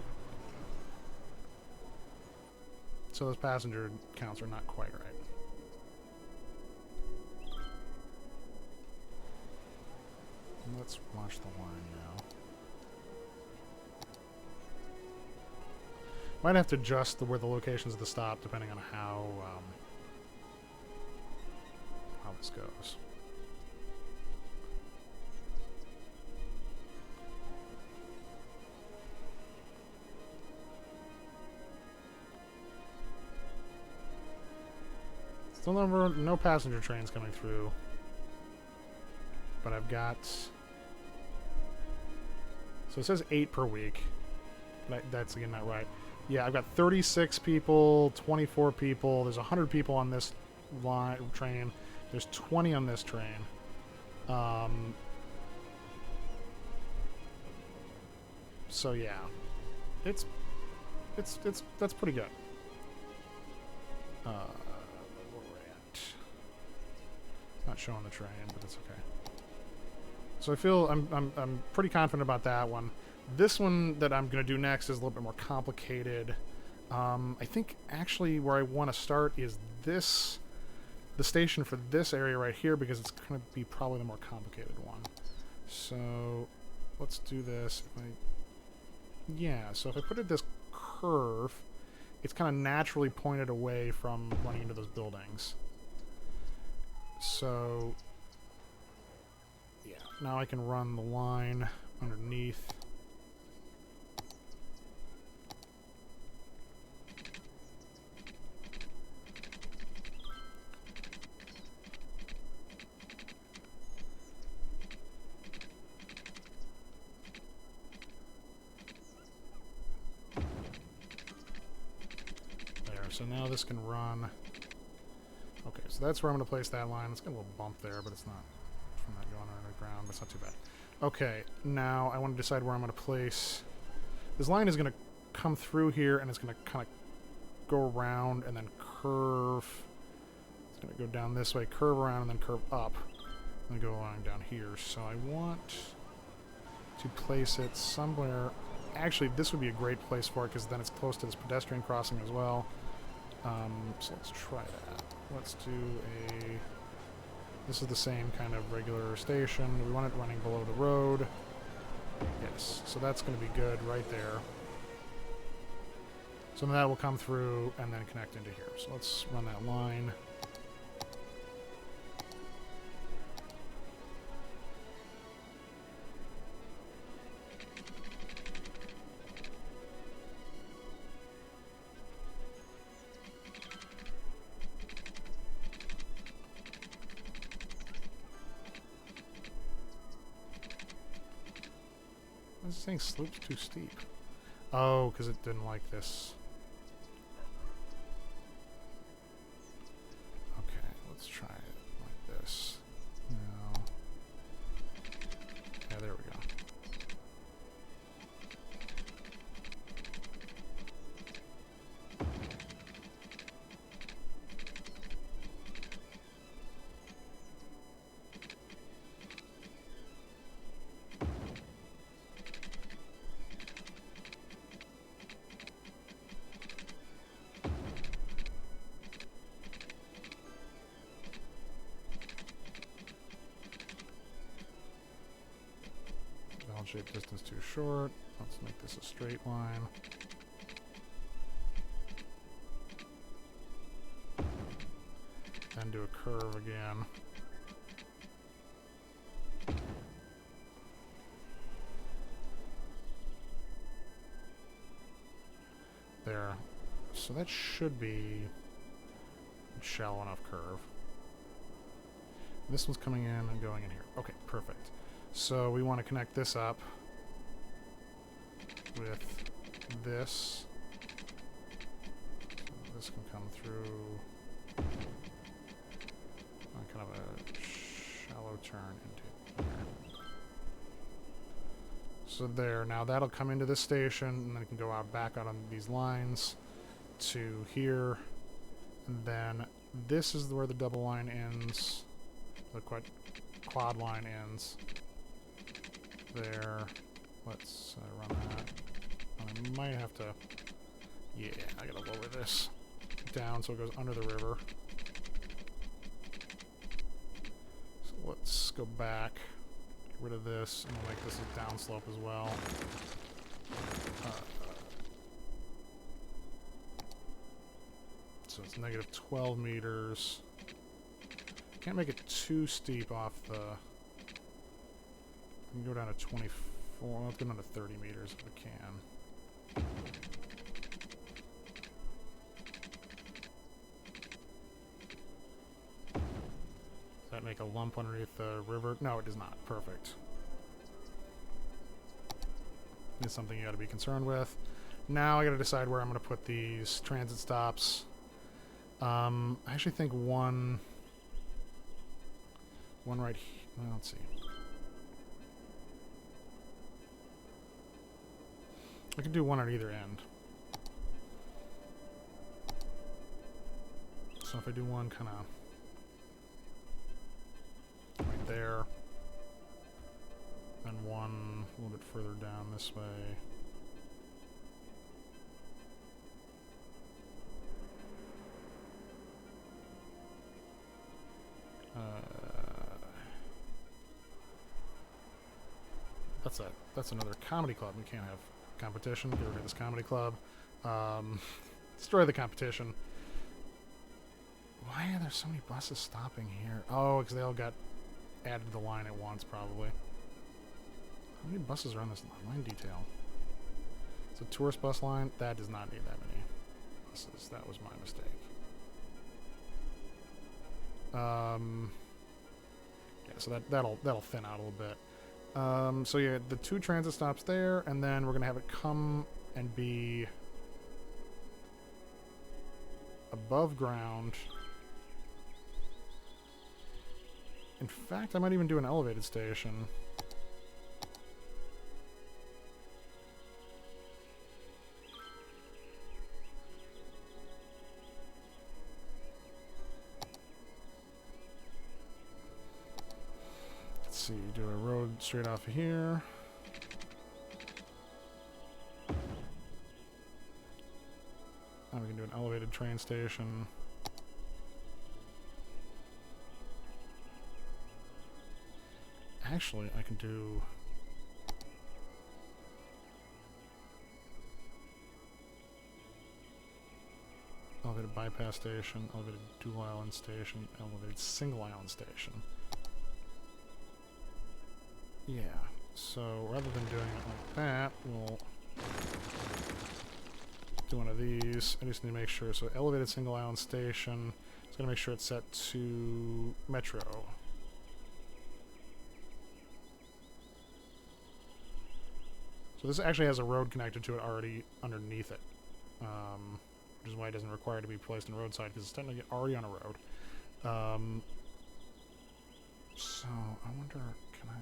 So those passenger counts are not quite right. Let's watch the line now. Might have to adjust where the locations of the stop depending on how this goes. Still no passenger trains coming through, but I've got, so it says 8 per week. That's again not right. Yeah, I've got 36 people, 24 people. There's 100 people on this train. There's 20 on this train. So yeah, that's pretty good. Where we're at? It's not showing the train, but it's okay. So I feel I'm pretty confident about that one. This one that I'm going to do next is a little bit more complicated. I think actually where I want to start is the station for this area right here, because it's going to be probably the more complicated one. So let's do this. So if I put it this curve, it's kind of naturally pointed away from running into those buildings. So yeah, now I can run the line underneath. So now this can run. Okay, so that's where I'm going to place that line. It's got a little bump there, but it's not from that going under the ground. That's not too bad. Okay, now I want to decide where I'm going to place. This line is going to come through here, and it's going to kind of go around and then curve. It's going to go down this way, curve around, and then curve up, and go along down here. So I want to place it somewhere. Actually, this would be a great place for it, because then it's close to this pedestrian crossing as well. So let's try that. Let's do this is the same kind of regular station. We want it running below the road. Yeah, this. So that's going to be good right there. So that will come through and then connect into here. So let's run that line. Why is it saying slope's too steep? Oh, because it didn't like this. Okay, let's try it like this. No. Yeah, there we go. Shape distance too short. Let's make this a straight line. Then do a curve again. There. So that should be a shallow enough curve. This one's coming in and going in here. Okay, perfect. So we want to connect this up with this. So this can come through on kind of a shallow turn into here. So there. Now that'll come into this station, and then it can go out back out on these lines to here. And then this is where the double line ends. The quad line ends. There. Let's run that. I might have to... Yeah, I gotta lower this down so it goes under the river. So let's go back, get rid of this, and we'll make this a downslope as well. So it's negative 12 meters. Can't make it too steep off the... We can go down to 24. Let's go down to 30 meters if we can. Does that make a lump underneath the river? No, it does not. Perfect. It's something you got to be concerned with. Now I got to decide where I'm going to put these transit stops. I actually think one right here. Well, let's see. I could do one at either end. So if I do one kind of right there, and one a little bit further down this way. That's another comedy club. We can't have competition. Get rid of this comedy club. Destroy the competition. Why are there so many buses stopping here? Oh, because they all got added to the line at once, probably. How many buses are on this line detail? It's a tourist bus line. That does not need that many buses. That was my mistake. Yeah, so that'll thin out a little bit. So yeah, the 2 transit stops there, and then we're gonna have it come and be above ground. In fact, I might even do an elevated station. See, do a road straight off of here. Now we can do an elevated train station. Actually, I can do... Elevated bypass station, elevated dual island station, elevated single island station. Yeah, so rather than doing it like that, we'll do one of these. I just need to make sure, so elevated single island station, it's going to make sure it's set to Metro. So this actually has a road connected to it already underneath it, which is why it doesn't require to be placed in roadside, because it's technically already on a road. So I wonder, can I...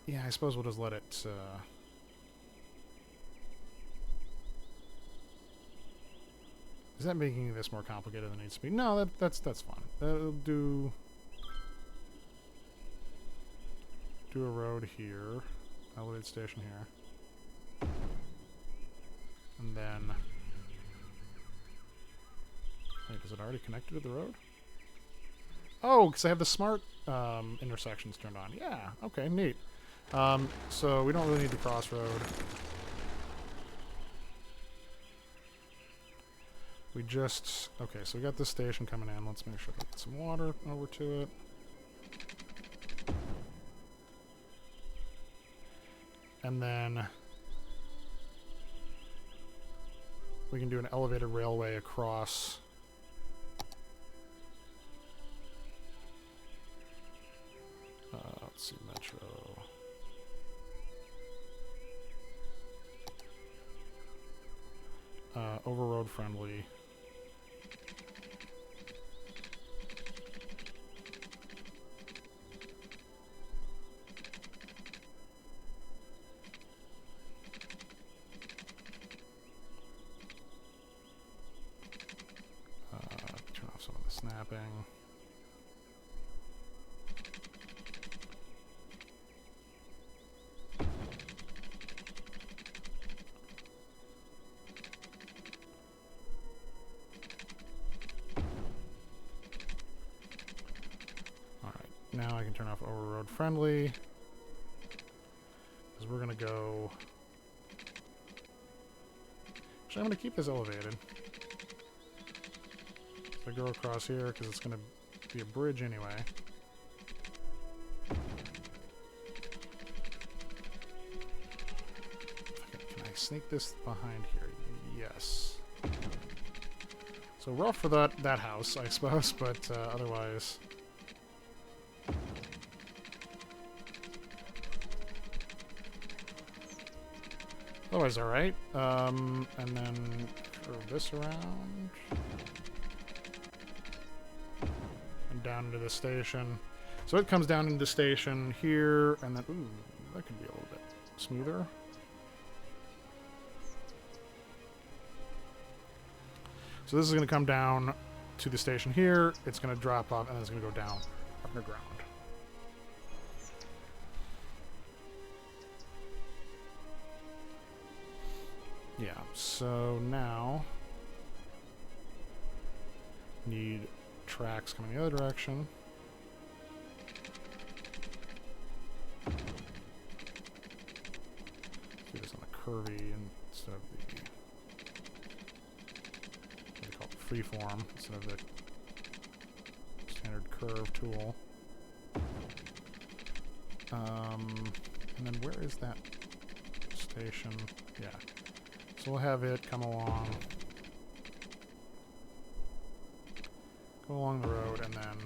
Yeah, I suppose we'll just let it... Is that making this more complicated than it needs to be? No, that's fine. It'll do a road here, elevated station here, and then. Wait, is it already connected to the road? Oh, because I have the smart intersections turned on. Yeah. Okay. Neat. So we don't really need the crossroad. We just... Okay, so we got this station coming in. Let's make sure we get some water over to it. And then... we can do an elevated railway across... let's see, Metro... overroad friendly. Turn off some of the snapping. Now I can turn off overroad friendly, because we're going to go... Actually, I'm going to keep this elevated. So I go across here, because it's going to be a bridge anyway. Can I sneak this behind here? Yes. So rough for that house, I suppose, but otherwise... Otherwise, alright. And then curve this around. And down into the station. So it comes down into the station here, and then... Ooh, that could be a little bit smoother. So this is going to come down to the station here. It's going to drop off, and then it's going to go down underground. Yeah, so now need tracks coming the other direction. Let's do this on the curvy instead of the, what do they call it, freeform, instead of the standard curve tool. And then where is that station? Yeah. So we'll have it come along, go along the road, and then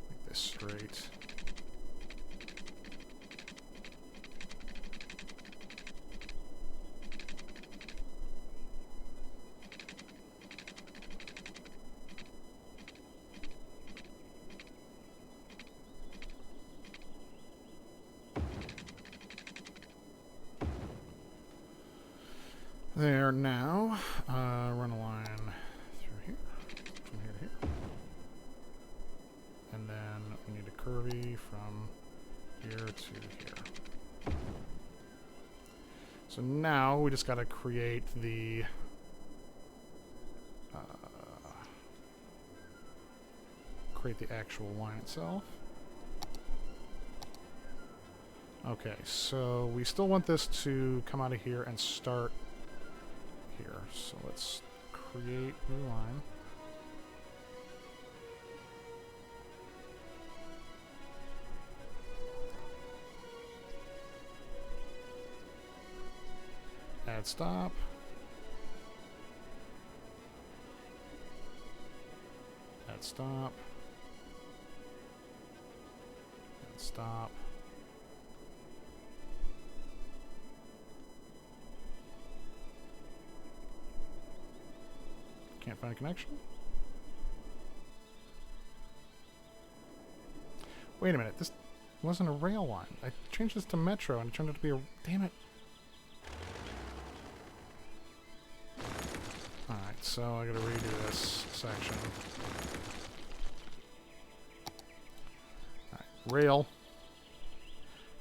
make this straight. There now. Run a line through here, from here to here. And then we need a curvy from here to here. So now we just got to create the actual line itself. Okay, so we still want this to come out of here and start here. So let's create new line. Add stop. Add stop. Add stop. Can't find a connection. Wait a minute, this wasn't a rail line. I changed this to Metro and it turned out to be a... Damn it. Alright, so I gotta redo this section. Alright, rail.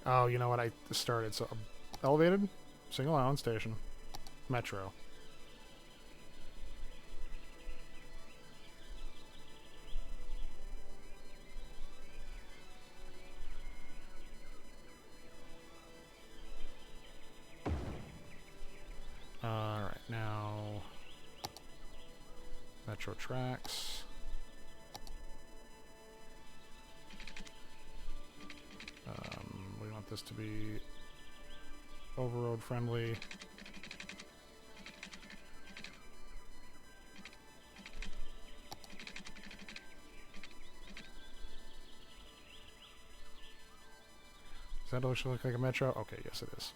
Oh, you know what? I started. So, elevated, single island station, Metro. Alright, now Metro tracks. We want this to be overroad friendly. Does that look like a Metro? Okay, yes it is.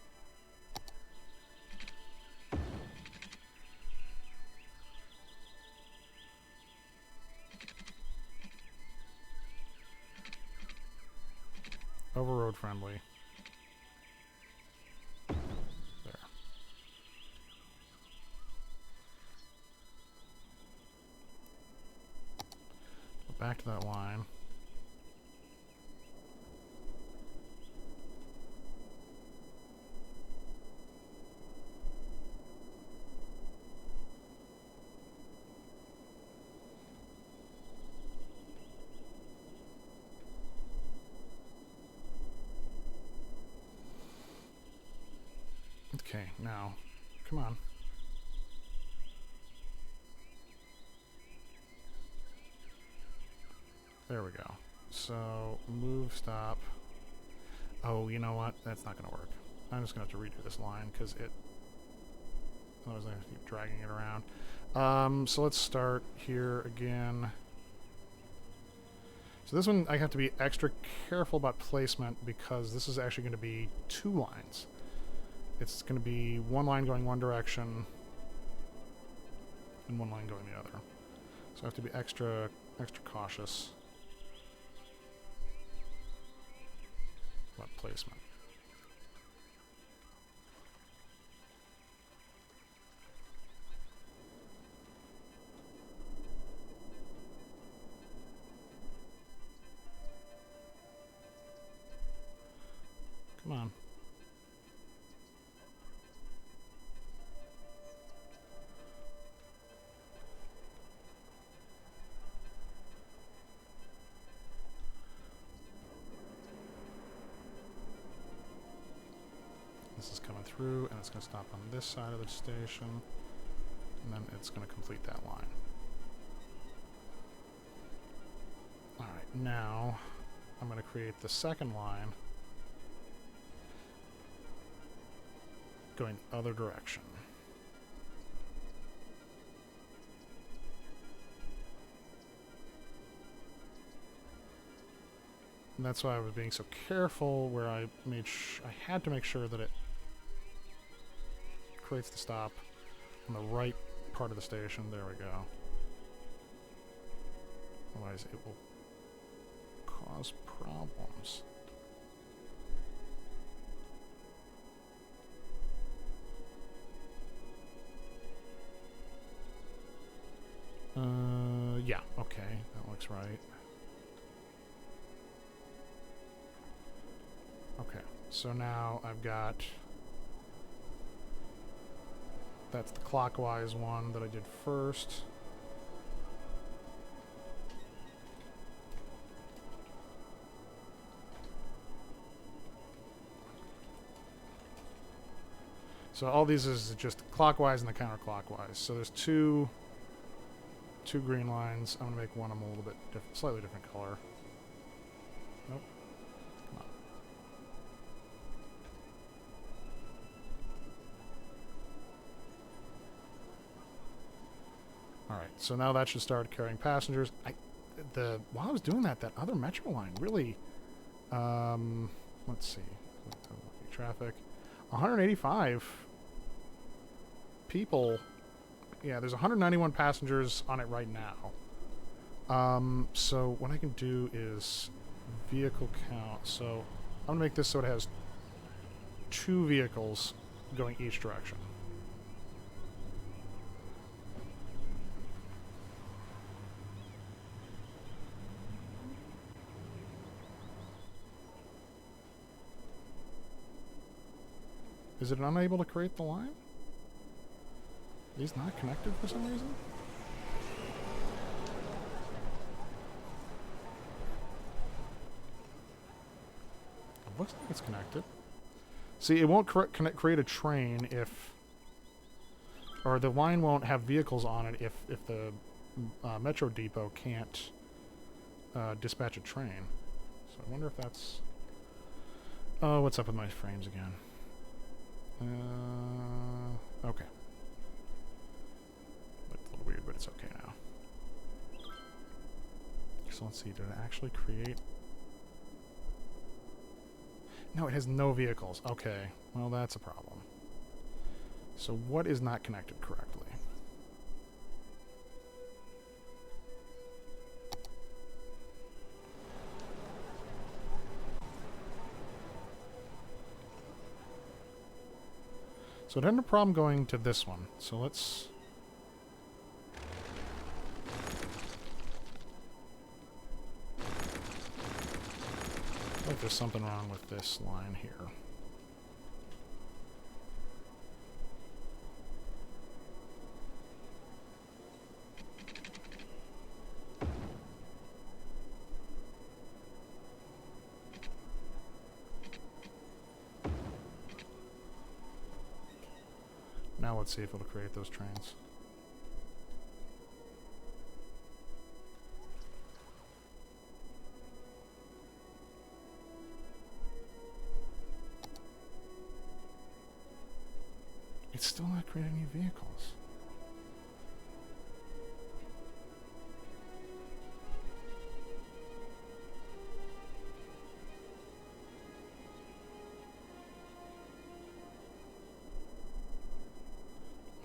Overroad friendly. There. Go back to that line. Okay, now, come on. There we go. So, move, stop. Oh, you know what? That's not going to work. I'm just going to have to redo this line because it... Otherwise I have to keep dragging it around. So let's start here again. So this one I have to be extra careful about placement because this is actually going to be two lines. It's going to be one line going one direction and one line going the other. So I have to be extra cautious about placement. Come on. This is coming through, and it's going to stop on this side of the station, and then it's going to complete that line. Alright, now I'm going to create the second line going the other direction. And that's why I was being so careful, where I had to make sure that it creates the stop on the right part of the station. There we go. Otherwise it will cause problems. Yeah, okay, that looks right. Okay, so now I've got... That's the clockwise one that I did first. So all these is just clockwise and the counterclockwise. So there's two green lines. I'm gonna make one of them a little bit slightly different color. Nope. Come on. All right. So now that should start carrying passengers. While I was doing that other metro line really. Let's see. Traffic. 185 people. Yeah, there's 191 passengers on it right now. So what I can do is vehicle count. So I'm gonna make this so it has 2 vehicles going each direction. Is it unable to create the line? These not connected for some reason? It looks like it's connected. See, it won't create a train if... Or the line won't have vehicles on it if the Metro Depot can't dispatch a train. So I wonder if that's... Oh, what's up with my frames again? Okay. It's a little weird, but it's okay now. So let's see, did it actually create... No, it has no vehicles. Okay, well that's a problem. So what is not connected correctly? So it had no problem going to this one. So let's... I feel like there's something wrong with this line here. Now let's see if it'll create those trains. It's still not creating any vehicles.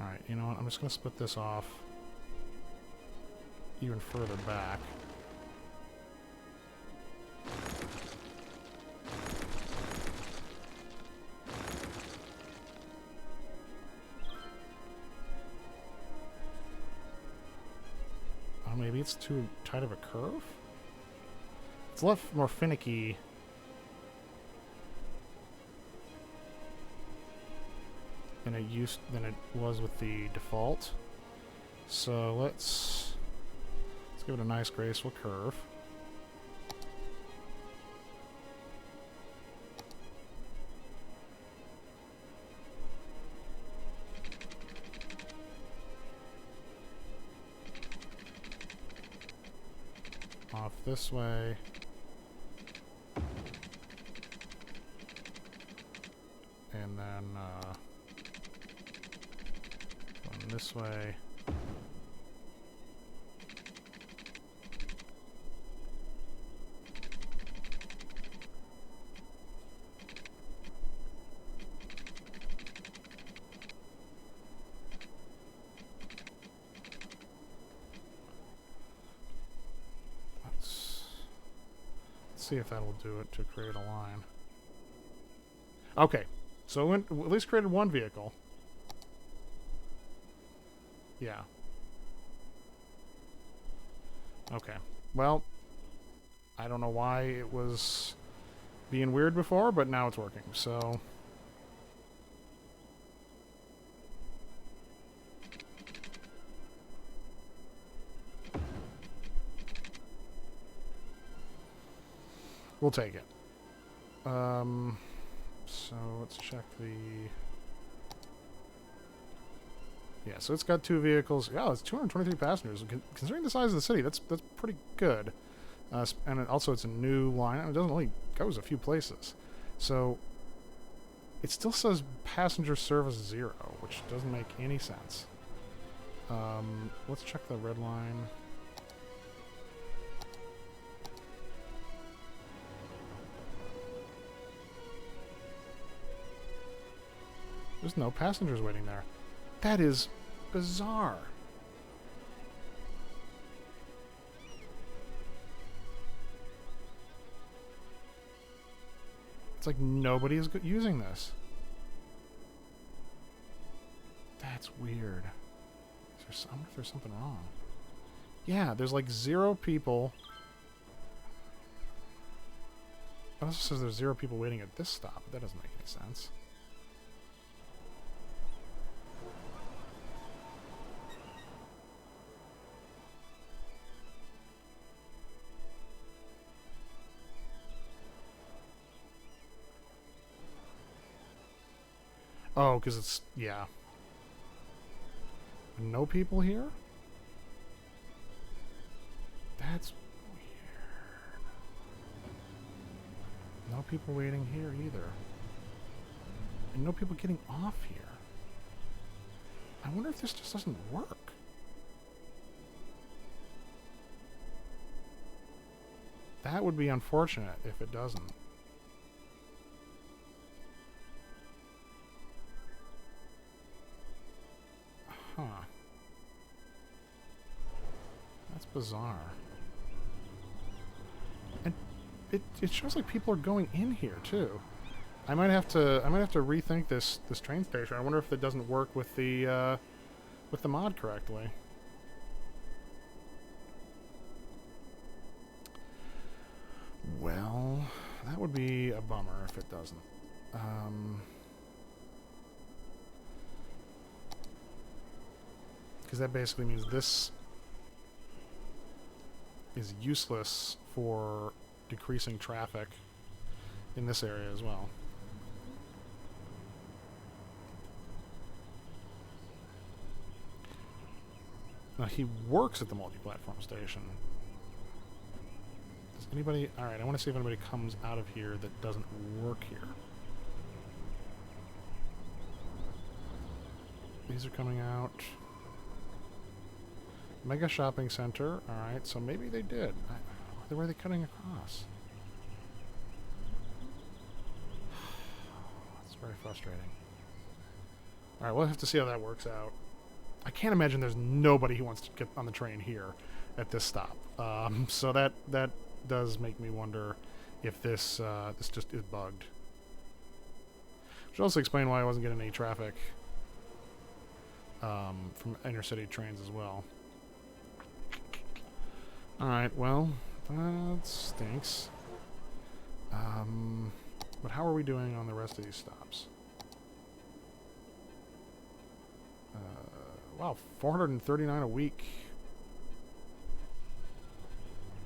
Alright, you know what? I'm just going to split this off even further back. Oh, maybe it's too tight of a curve? It's a lot more finicky. Than it was with the default. So let's give it a nice graceful curve. Off this way. And then going this way. Let's see if that will do it to create a line. Okay. So at least created one vehicle. Yeah. Okay. Well, I don't know why it was being weird before, but now it's working, so... We'll take it. So let's check the Yeah, so it's got 2 vehicles. Yeah, it's 223 passengers. Considering the size of the city, that's pretty good. And also, it's a new line. It doesn't really goes a few places. So, it still says passenger service 0, which doesn't make any sense. Let's check the red line. There's no passengers waiting there. That is bizarre. It's like nobody is using this. That's weird. I wonder if there's something wrong. Yeah, there's like 0 people. It also says there's 0 people waiting at this stop. That doesn't make any sense. Oh, because it's... yeah. No people here? That's weird. No people waiting here either. And no people getting off here. I wonder if this just doesn't work. That would be unfortunate if it doesn't. Huh. That's bizarre. And it shows like people are going in here too. I might have to rethink this train station. I wonder if it doesn't work with the mod correctly. Well, that would be a bummer if it doesn't. Because that basically means this is useless for decreasing traffic in this area as well. Now, he works at the multi-platform station. Does anybody... Alright, I want to see if anybody comes out of here that doesn't work here. These are coming out. Mega Shopping Center. Alright, so maybe they did. Where are they cutting across? It's very frustrating. Alright, we'll have to see how that works out. I can't imagine there's nobody who wants to get on the train here at this stop. So that does make me wonder if this this just is bugged. Which also explain why I wasn't getting any traffic from intercity trains as well. Alright, well, that stinks. But how are we doing on the rest of these stops? Wow, 439 a week.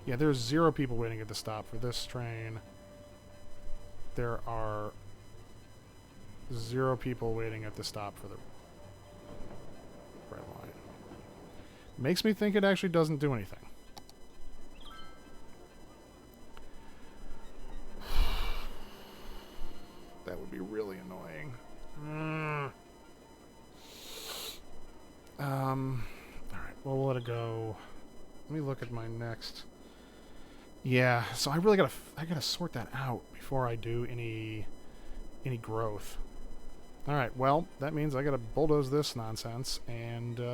Yeah, there's 0 people waiting at the stop for this train. There are 0 people waiting at the stop for the red line. Makes me think it actually doesn't do anything. That would be really annoying. Alright, well, we'll let it go. Let me look at my next... Yeah, so I really gotta sort that out before I do any growth. Alright, well, that means I gotta bulldoze this nonsense, and, you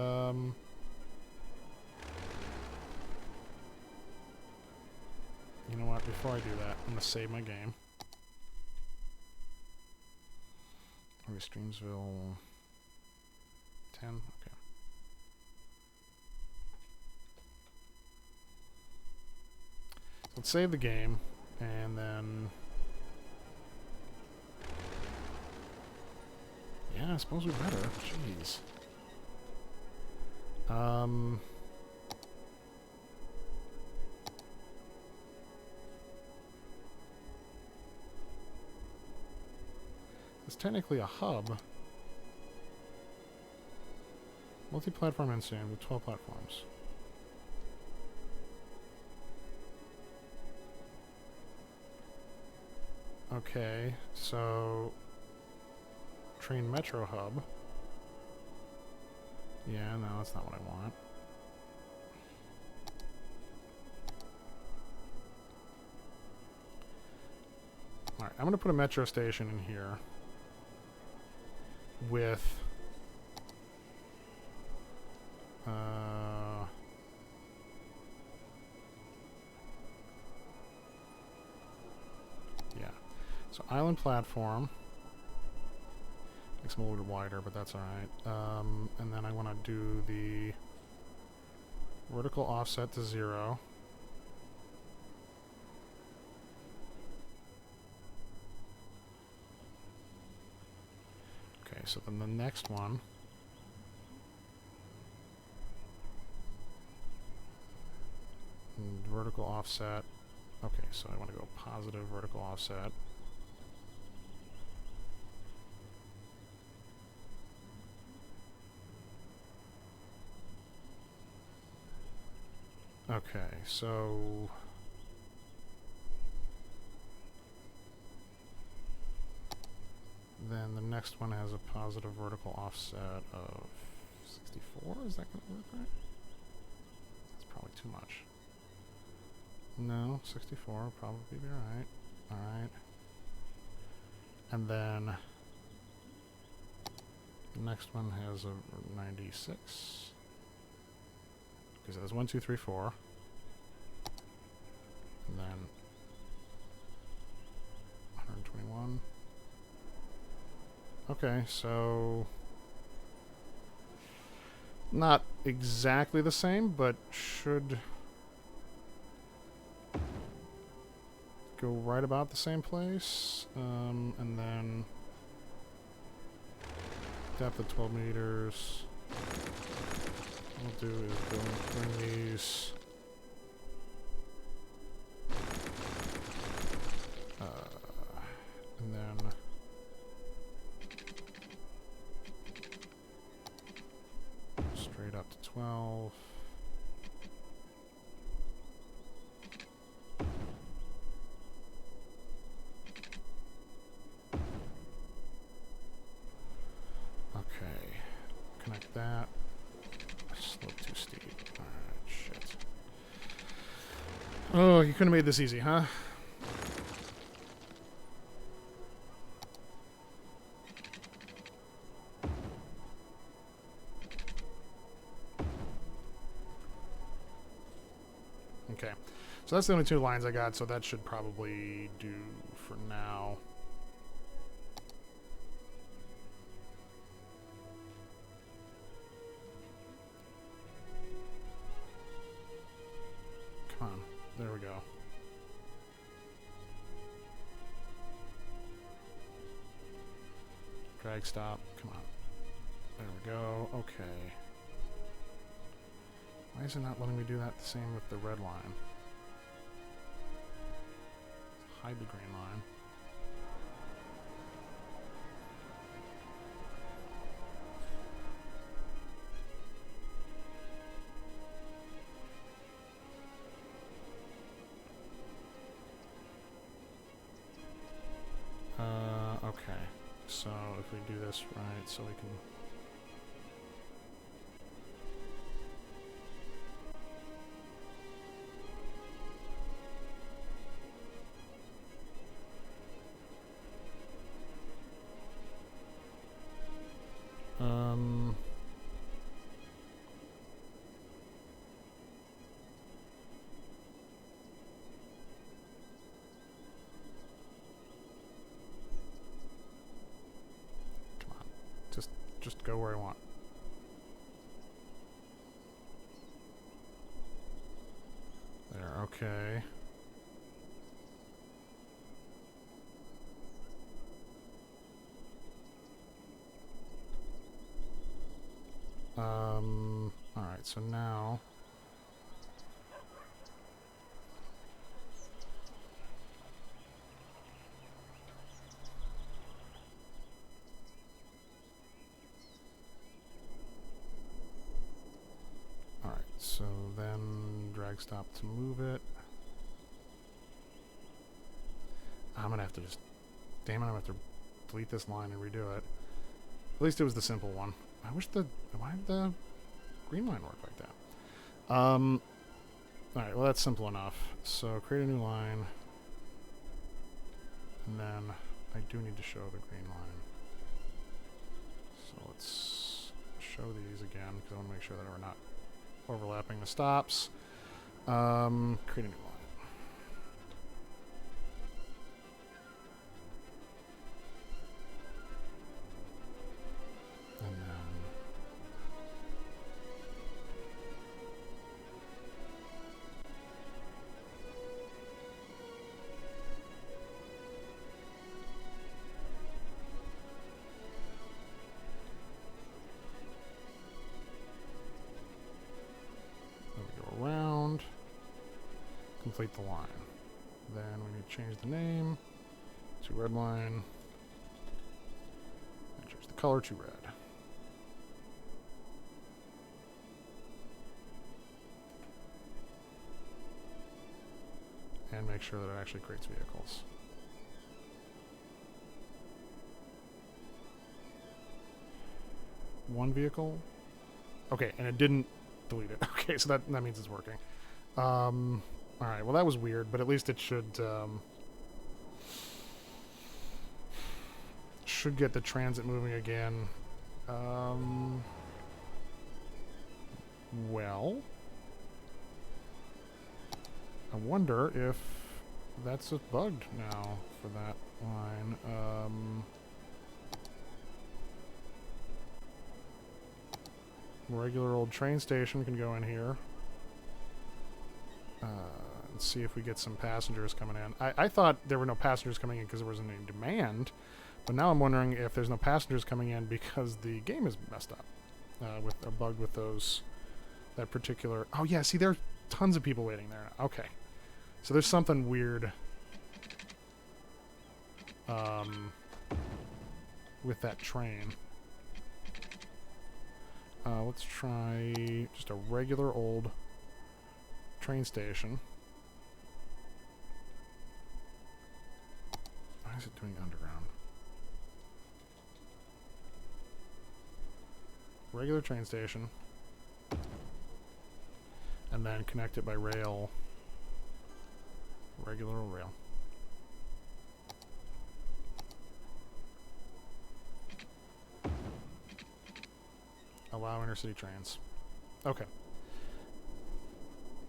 know what, before I do that, I'm gonna save my game. Streamsville 10, okay. So let's save the game, and then... Yeah, I suppose we better. Jeez. It's technically a hub. Multi-platform incident with 12 platforms. Okay, so train metro hub. Yeah, no, that's not what I want. Alright, I'm going to put a metro station in here with yeah. So island platform makes them a little bit wider, but that's alright. And then I want to do the vertical offset to 0. Okay, so then the next one vertical offset. Okay, so I want to go positive vertical offset. Okay, so then the next one has a positive vertical offset of 64. Is that going to work right? That's probably too much. No, 64 will probably be alright. Alright. And then the next one has a 96. Okay, so there's 1, 2, 3, 4. And then 121. Okay, so not exactly the same, but should go right about the same place. And then depth of 12 meters. What we'll do is go and bring these and then straight up to 12. Okay, connect that. Slope too steep. Alright, shit. Oh, you couldn't have made this easy, huh? Okay, so that's the only 2 lines I got, so that should probably do for now. Come on, there we go. Drag stop, come on. There we go, okay. Why is it not letting me do that the same with the red line? Let's hide the green line. Okay. So if we do this right, so we can just go where I want. There, okay. Alright, so now So then drag stop to move it. I'm gonna have to just, damn it, I'm gonna have to delete this line and redo it. At least it was the simple one. I wish why did the green line work like that? Alright, well that's simple enough. So create a new line. And then I do need to show the green line. So let's show these again because I want to make sure that we're not overlapping the stops. Create a new line. And then we go around, complete the line. Then we need to change the name to red line and change the color to red. And make sure that it actually creates vehicles. One vehicle? Okay, and it didn't delete it. Okay, so that means it's working. Alright, well that was weird, but at least it should get the transit moving again. Well, I wonder if that's just bugged now for that line. Regular old train station can go in here. And see if we get some passengers coming in. I thought there were no passengers coming in because there wasn't any demand, but now I'm wondering if there's no passengers coming in because the game is messed up with a bug with that particular. Oh yeah, see there are tons of people waiting there now. Okay, so there's something weird with that train. Let's try just a regular old train station. Why is it doing underground? Regular train station. And then connect it by rail. Regular old rail. Allow intercity trains. Okay.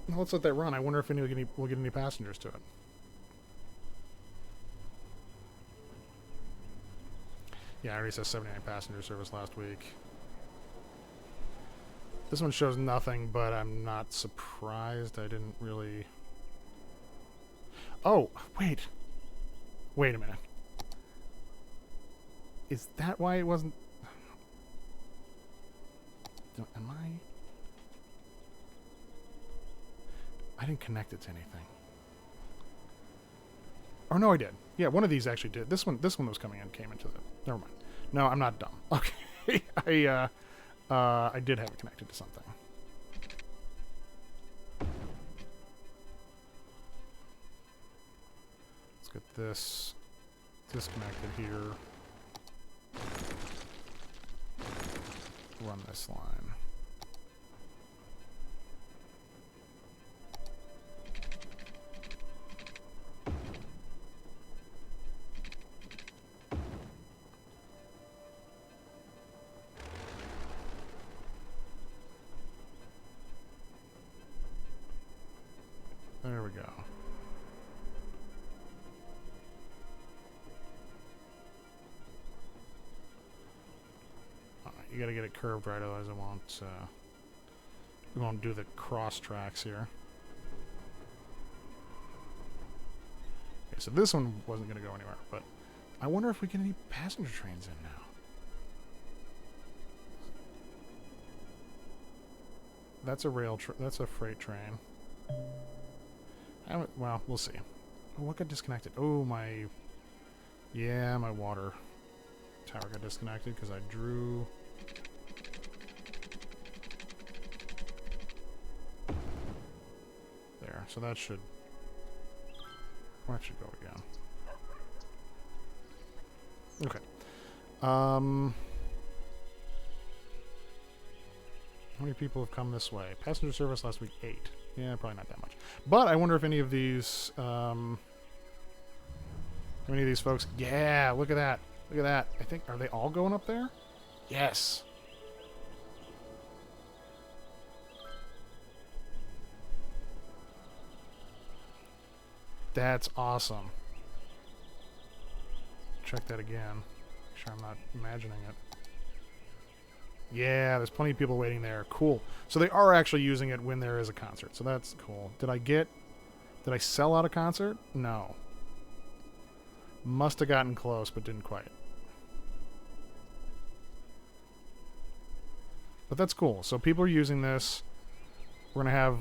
Well, let's let that run. I wonder if we'll get any passengers to it. Yeah, I already said 79 passenger service last week. This one shows nothing, but I'm not surprised. I didn't really... Oh, wait. Wait a minute. Is that why it wasn't... Am I didn't connect it to anything. Oh no, I did. Yeah, one of these actually did. This one that was coming in came into the... Never mind. No, I'm not dumb. Okay. I did have it connected to something. Let's get this disconnected here. Run this line. There we go. You gotta get it curved right, otherwise we won't do the cross tracks here. Okay, so this one wasn't gonna go anywhere, but I wonder if we get any passenger trains in now. That's a that's a freight train. Well, we'll see. Oh, what got disconnected? Oh, my water tower got disconnected because I drew... so that should go again. Okay. How many people have come this way? Passenger service last week, 8. Yeah, probably not that much. But I wonder if any of these, how many of these folks? Yeah, look at that. Look at that. I think, are they all going up there? Yes. That's awesome. Check that again. Make sure I'm not imagining it. Yeah, there's plenty of people waiting there. Cool. So they are actually using it when there is a concert. So that's cool. Did I sell out a concert? No. Must have gotten close, but didn't quite. But that's cool. So people are using this. We're going to have...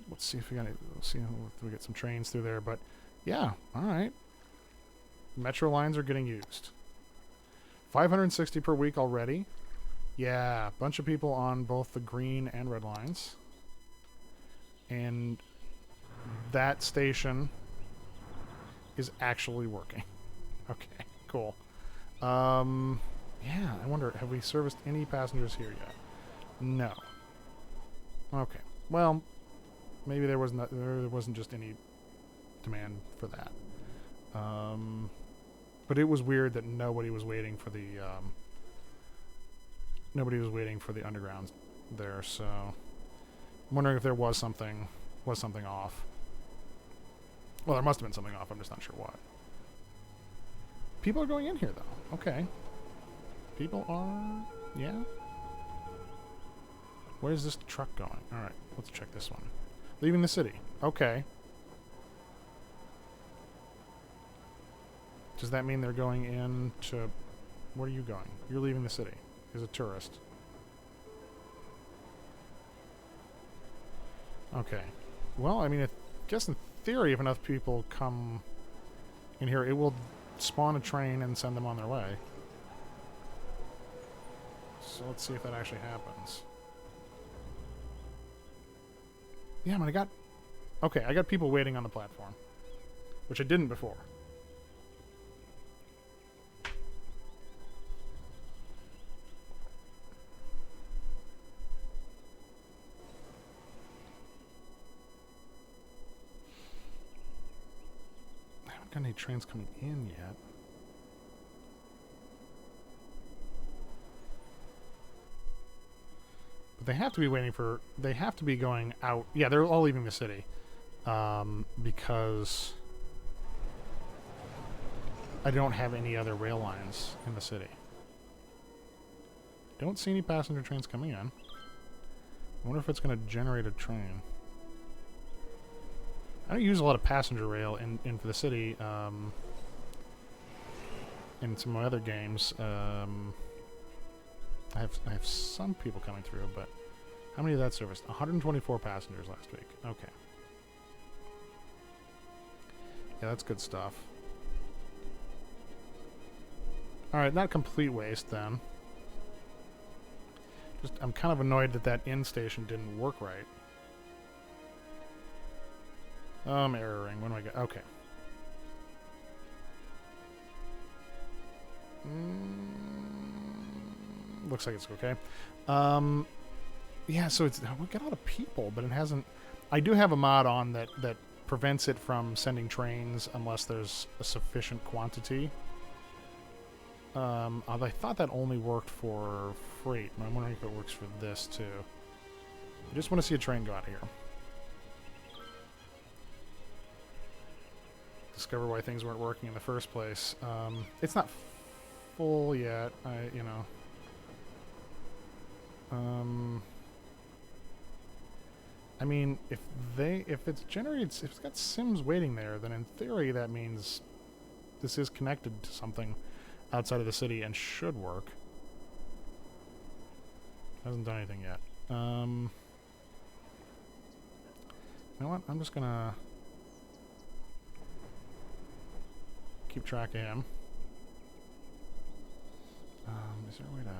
let's see if we get some trains through there. But yeah, all right. Metro lines are getting used. 560 per week already. Yeah, bunch of people on both the green and red lines. And that station is actually working. Okay, cool. Yeah, I wonder, have we serviced any passengers here yet? No. Okay. Well, maybe there wasn't just any demand for that. But it was weird that nobody was waiting for the underground there. So I'm wondering if there was something off. Well, there must have been something off. I'm just not sure what. People are going in here though. Okay. People are, yeah. Where's this truck going? All right, let's check this one. Leaving the city. Okay. Does that mean they're going into... Where are you going? You're leaving the city as a tourist. Okay. Well, I mean, I guess in theory, if enough people come in here, it will spawn a train and send them on their way. So let's see if that actually happens. Yeah, I mean, I got people waiting on the platform, which I didn't before. I haven't got any trains coming in yet. But they have to be waiting for... They have to be going out... Yeah, they're all leaving the city. Because... I don't have any other rail lines in the city. Don't see any passenger trains coming in. I wonder if it's going to generate a train. I don't use a lot of passenger rail in for the city. In some of my other games... I have some people coming through, but how many of that serviced? 124 passengers last week. Okay. Yeah, that's good stuff. Alright, not complete waste then. Just, I'm kind of annoyed that that in station didn't work right. Oh, I'm erroring. When do I get... Okay. Looks like it's okay. Yeah, so we got a lot of people, but it hasn't... I do have a mod on that prevents it from sending trains unless there's a sufficient quantity. I thought that only worked for freight, but I'm wondering if it works for this too. I just want to see a train go out of here. Discover why things weren't working in the first place. It's not full yet, you know. I mean, if it's got Sims waiting there, then in theory that means this is connected to something outside of the city and should work. Hasn't done anything yet. You know what? I'm just gonna keep track of him. Is there a way to...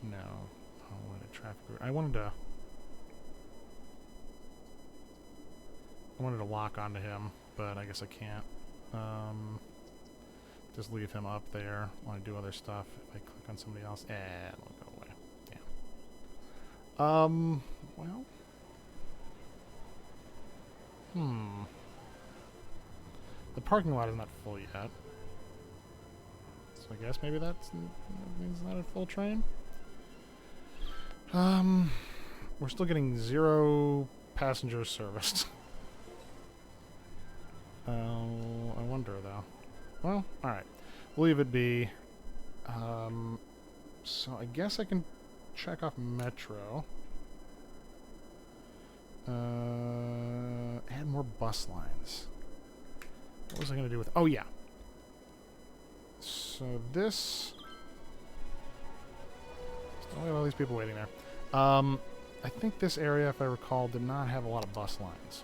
No. Oh, what a traffic route. I wanted to lock onto him, but I guess I can't. Just leave him up there while I do other stuff. If I click on somebody else, it'll go away. Yeah. Well. The parking lot is not full yet. So I guess maybe that means it's not a full train. We're still getting 0 passengers serviced. I wonder though. Well, alright. We'll leave it be. So I guess I can check off Metro. Add more bus lines. What was I going to do with... Oh, yeah. So this... Still got all these people waiting there. I think this area, if I recall, did not have a lot of bus lines.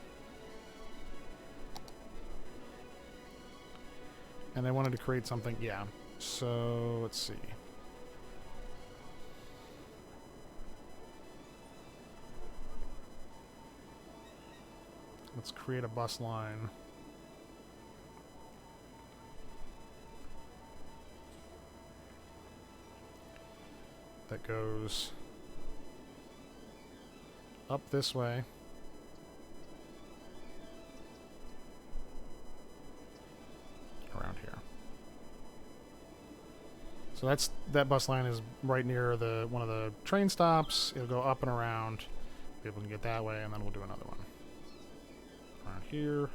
And I wanted to create something... Yeah. So, let's see. Let's create a bus line. That goes up this way. Around here. So that bus line is right near one of the train stops. It'll go up and around. People can get that way, and then we'll do another one. Around here.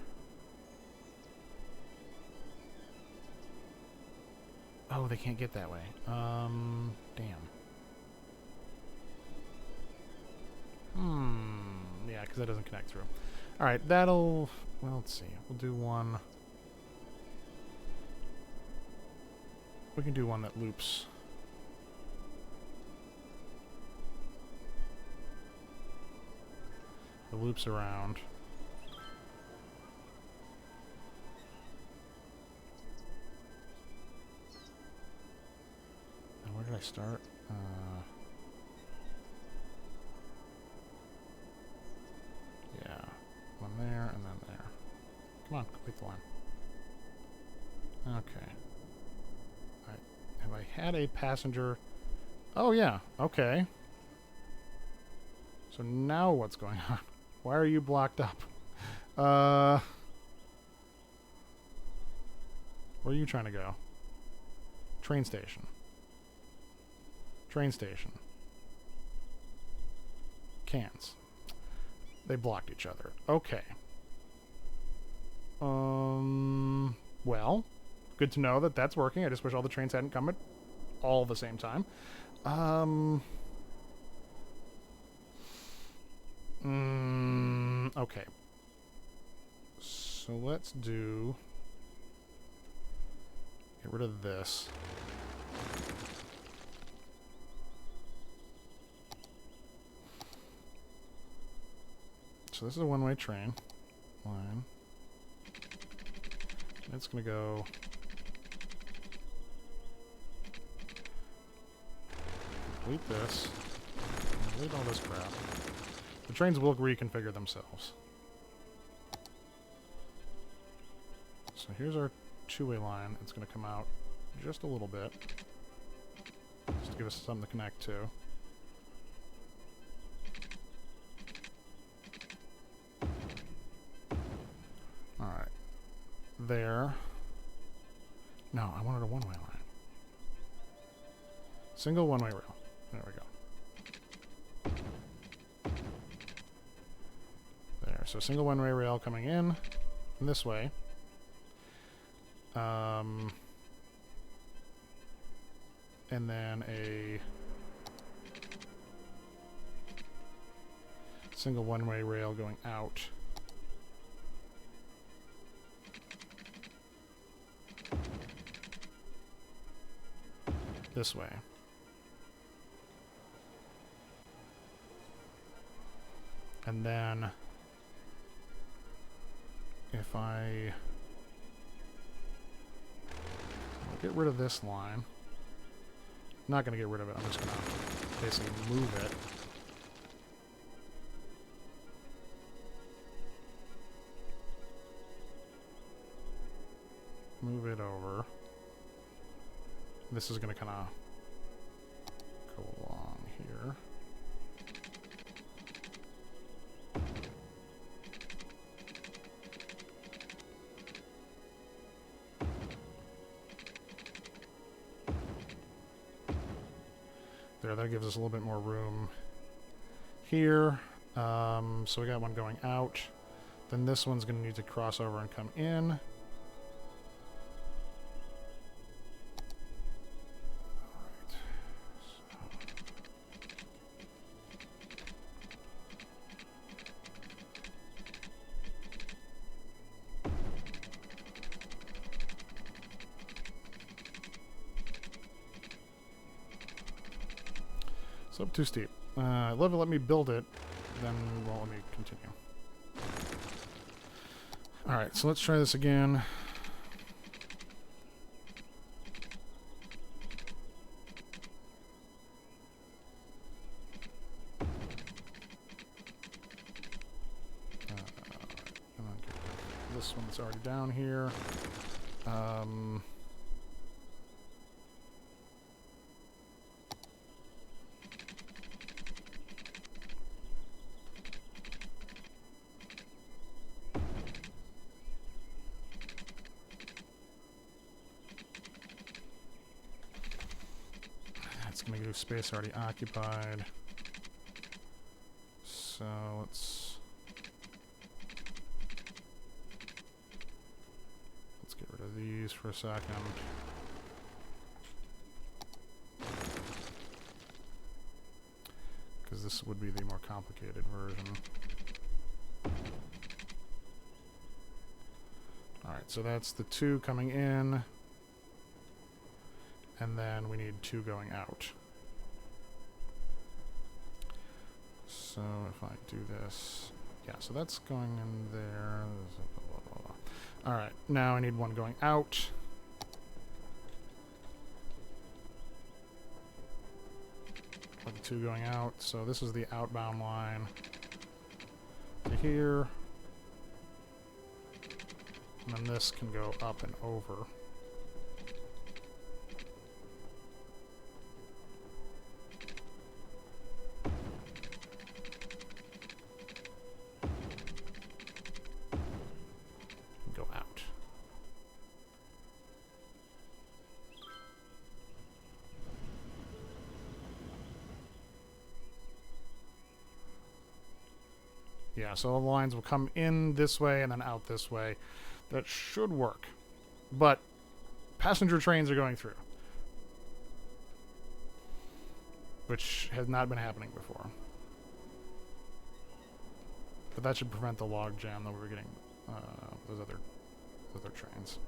Oh, they can't get that way. Damn. Yeah, because that doesn't connect through. Alright, that'll... Well, let's see. We'll do one... We can do one that loops. It loops around. And where did I start? Yeah. One there, and then there. Come on, complete the line. Okay. Have I had a passenger... Oh, yeah. Okay. So now what's going on? Why are you blocked up? Where are you trying to go? Train station. Train station. Cans. They blocked each other. Okay. Well, good to know that that's working. I just wish all the trains hadn't come at all the same time. Okay. So let's do... Get rid of this. So this is a one-way train line. It's going to go... Complete this. Complete all this crap. The trains will reconfigure themselves. So here's our two-way line. It's going to come out just a little bit. Just to give us something to connect to. Alright. There. No, I wanted a one-way line. Single one-way rail. There we go. There. So single one-way rail coming in from this way. And then a single one-way rail going out. This way. And then if I get rid of this line, not going to get rid of it, I'm just going to basically move it. Move it over. This is going to kind of go along here. There, that gives us a little bit more room here. So we got one going out. Then this one's going to need to cross over and come in. So too steep. Let me build it, then well, let me continue. Alright, so let's try this again. This one's already down here. That's going to give space already occupied. So let's get rid of these for a second. Because this would be the more complicated version. Alright, so that's the 2 coming in. And then we need 2 going out. So if I do this, yeah, so that's going in there. Blah, blah, blah. All right, now I need 1 going out. Let the 2 going out. So this is the outbound line to here. And then this can go up and over. Yeah, so the lines will come in this way and then out this way. That should work. But passenger trains are going through, which has not been happening before. But that should prevent the log jam that we were getting those other trains.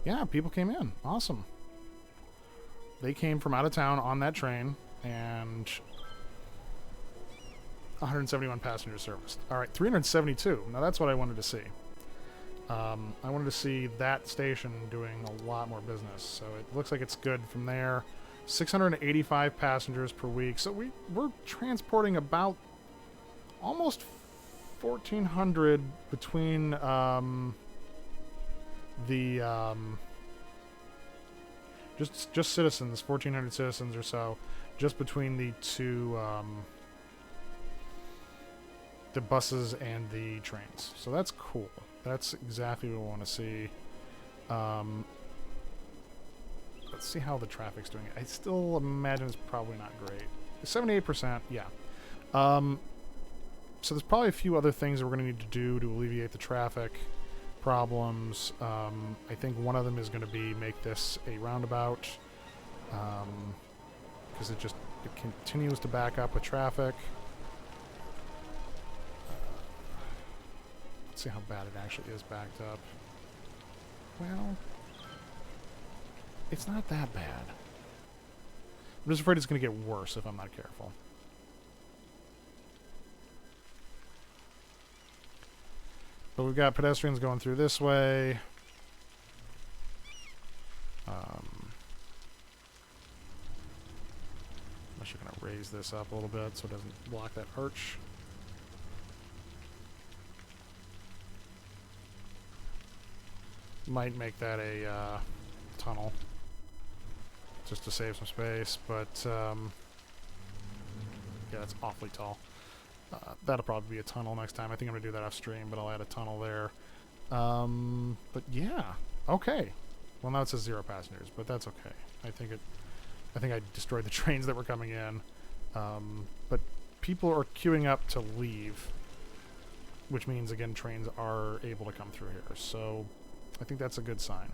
Yeah, people came in. Awesome. They came from out of town on that train, and 171 passengers serviced. All right, 372. Now that's what I wanted to see. I wanted to see that station doing a lot more business. So it looks like it's good from there. 685 passengers per week. So we're transporting about almost 1,400 between just citizens, 1,400 citizens or so, just between the two. The buses and the trains. So that's cool. That's exactly what we want to see. Let's see how the traffic's doing. I still imagine it's probably not great. 78%, yeah. So there's probably a few other things that we're going to need to do to alleviate the traffic problems. I think one of them is going to be make this a roundabout, because it continues to back up with traffic. Let's see how bad it actually is backed up. Well, it's not that bad. I'm just afraid it's going to get worse if I'm not careful. But we've got pedestrians going through this way. raise this up a little bit so it doesn't block that arch. Might make that a tunnel just to save some space, but yeah, that's awfully tall. That'll probably be a tunnel next time. I think I'm gonna do that off stream, but I'll add a tunnel there. But yeah, okay. Well, now it says 0 passengers, but that's okay. I think I destroyed the trains that were coming in. But people are queuing up to leave, which means again trains are able to come through here. So I think that's a good sign.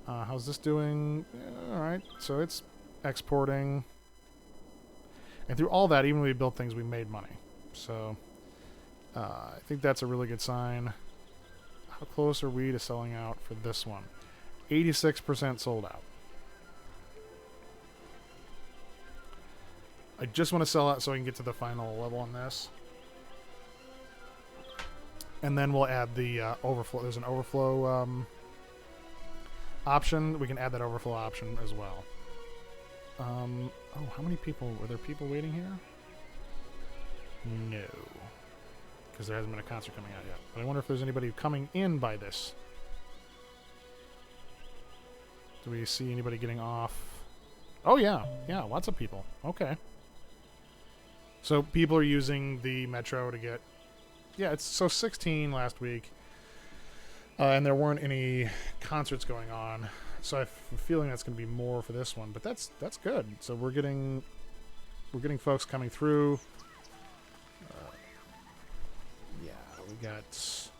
How's this doing? All right, so it's exporting. And through all that, even when we built things, we made money. So I think that's a really good sign. How close are we to selling out for this one? 86% sold out. I just want to sell out so I can get to the final level on this. And then we'll add the overflow. There's an overflow option. We can add that overflow option as well. Oh, how many people? Were there people waiting here? No. Because there hasn't been a concert coming out yet. But I wonder if there's anybody coming in by this. Do we see anybody getting off? Oh, yeah. Yeah, lots of people. Okay. So people are using the metro to get... Yeah, it's so 16 last week. And there weren't any concerts going on. So I have a feeling that's going to be more for this one. But that's good. So we're getting folks coming through. Yeah, we got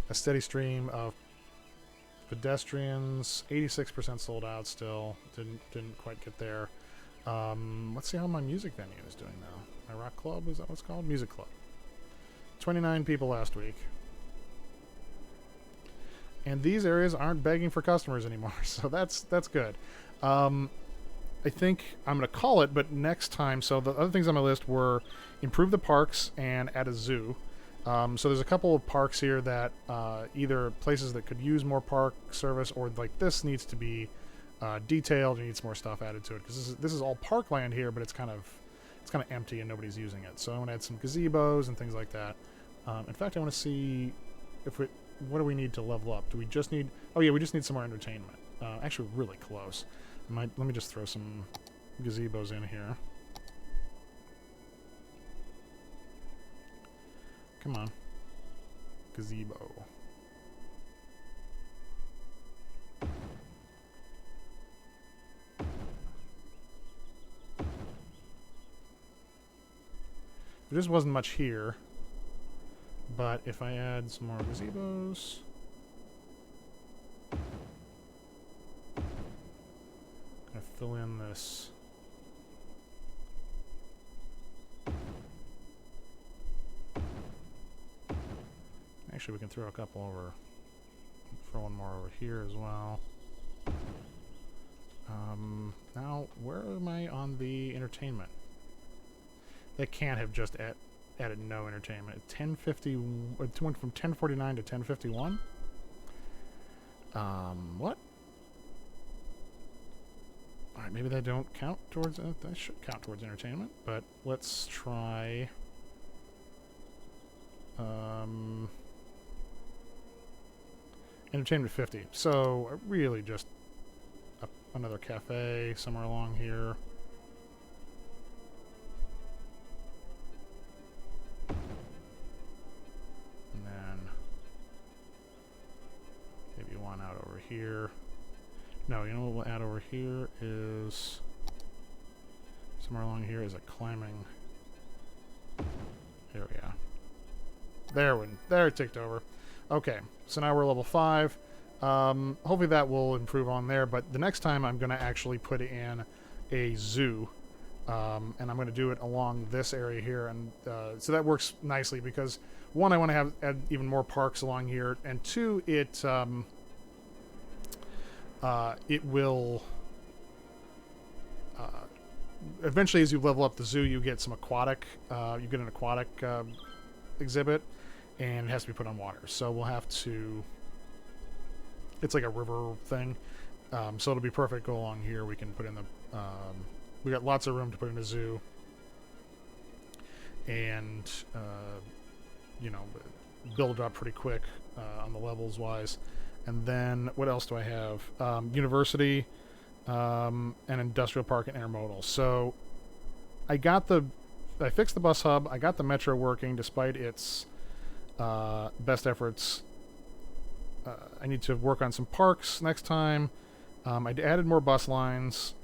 a steady stream of pedestrians. 86% sold out still. Didn't quite get there. Let's see how my music venue is doing now. My rock club, is that what it's called? Music club. 29 people last week. And these areas aren't begging for customers anymore, so that's good. I think I'm going to call it, but next time... So the other things on my list were improve the parks and add a zoo. So there's a couple of parks here that either places that could use more park service, or like this needs to be detailed and needs more stuff added to it, because this is all parkland here, but it's kind of empty and nobody's using it. So I want to add some gazebos and things like that. In fact, I want to see if what do we need to level up? Do we just need... Oh yeah, we just need some more entertainment. Actually, really close. Let me just throw some gazebos in here. Come on. Gazebo. There just wasn't much here. But if I add some more gazebos... I'm going to fill in this... Actually, we can throw a couple over... Throw one more over here as well. Now, where am I on the entertainment? They can't have just added no entertainment. 1050. It went from 1049 to 1051. What? All right, maybe they don't count towards. They should count towards entertainment. But let's try. Entertainment 50. So really just another cafe somewhere along here. Here. No, you know what we'll add over here is somewhere along here is a climbing. There we go. There it ticked over. Okay, so now we're level 5. Hopefully that will improve on there, but the next time I'm going to actually put in a zoo, and I'm going to do it along this area here, and so that works nicely because 1, I want to add even more parks along here, and 2, it will eventually, as you level up the zoo, you get some aquatic. You get an aquatic exhibit, and it has to be put on water. So we'll have to. It's like a river thing, so it'll be perfect. Go along here. We can put in the we got lots of room to put in a zoo, and you know, build it up pretty quick on the levels wise. And then what else do I have? University, and industrial park and intermodal. So I fixed the bus hub. I got the metro working despite its best efforts. I need to work on some parks next time. I added more bus lines,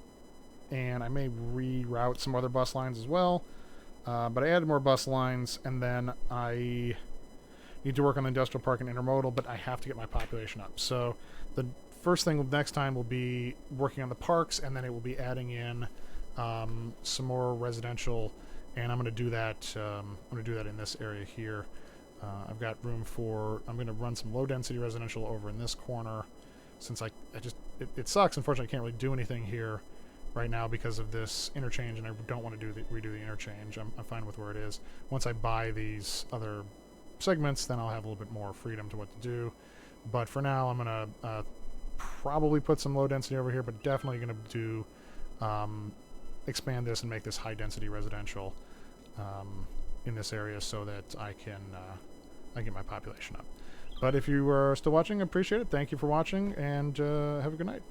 and I may reroute some other bus lines as well. But I added more bus lines, and then I need to work on the industrial park and intermodal, but I have to get my population up. So the first thing next time will be working on the parks, and then it will be adding in some more residential, and I'm going to do that. I'm going to do that in this area here. I've got room for. I'm going to run some low density residential over in this corner, since it sucks. Unfortunately, I can't really do anything here right now because of this interchange, and I don't want to redo the interchange. I'm fine with where it is. Once I buy these other segments, then I'll have a little bit more freedom to what to do. But for now, I'm going to probably put some low density over here, but definitely going to do expand this and make this high density residential in this area so that I can get my population up. But if you are still watching, I appreciate it. Thank you for watching, and have a good night.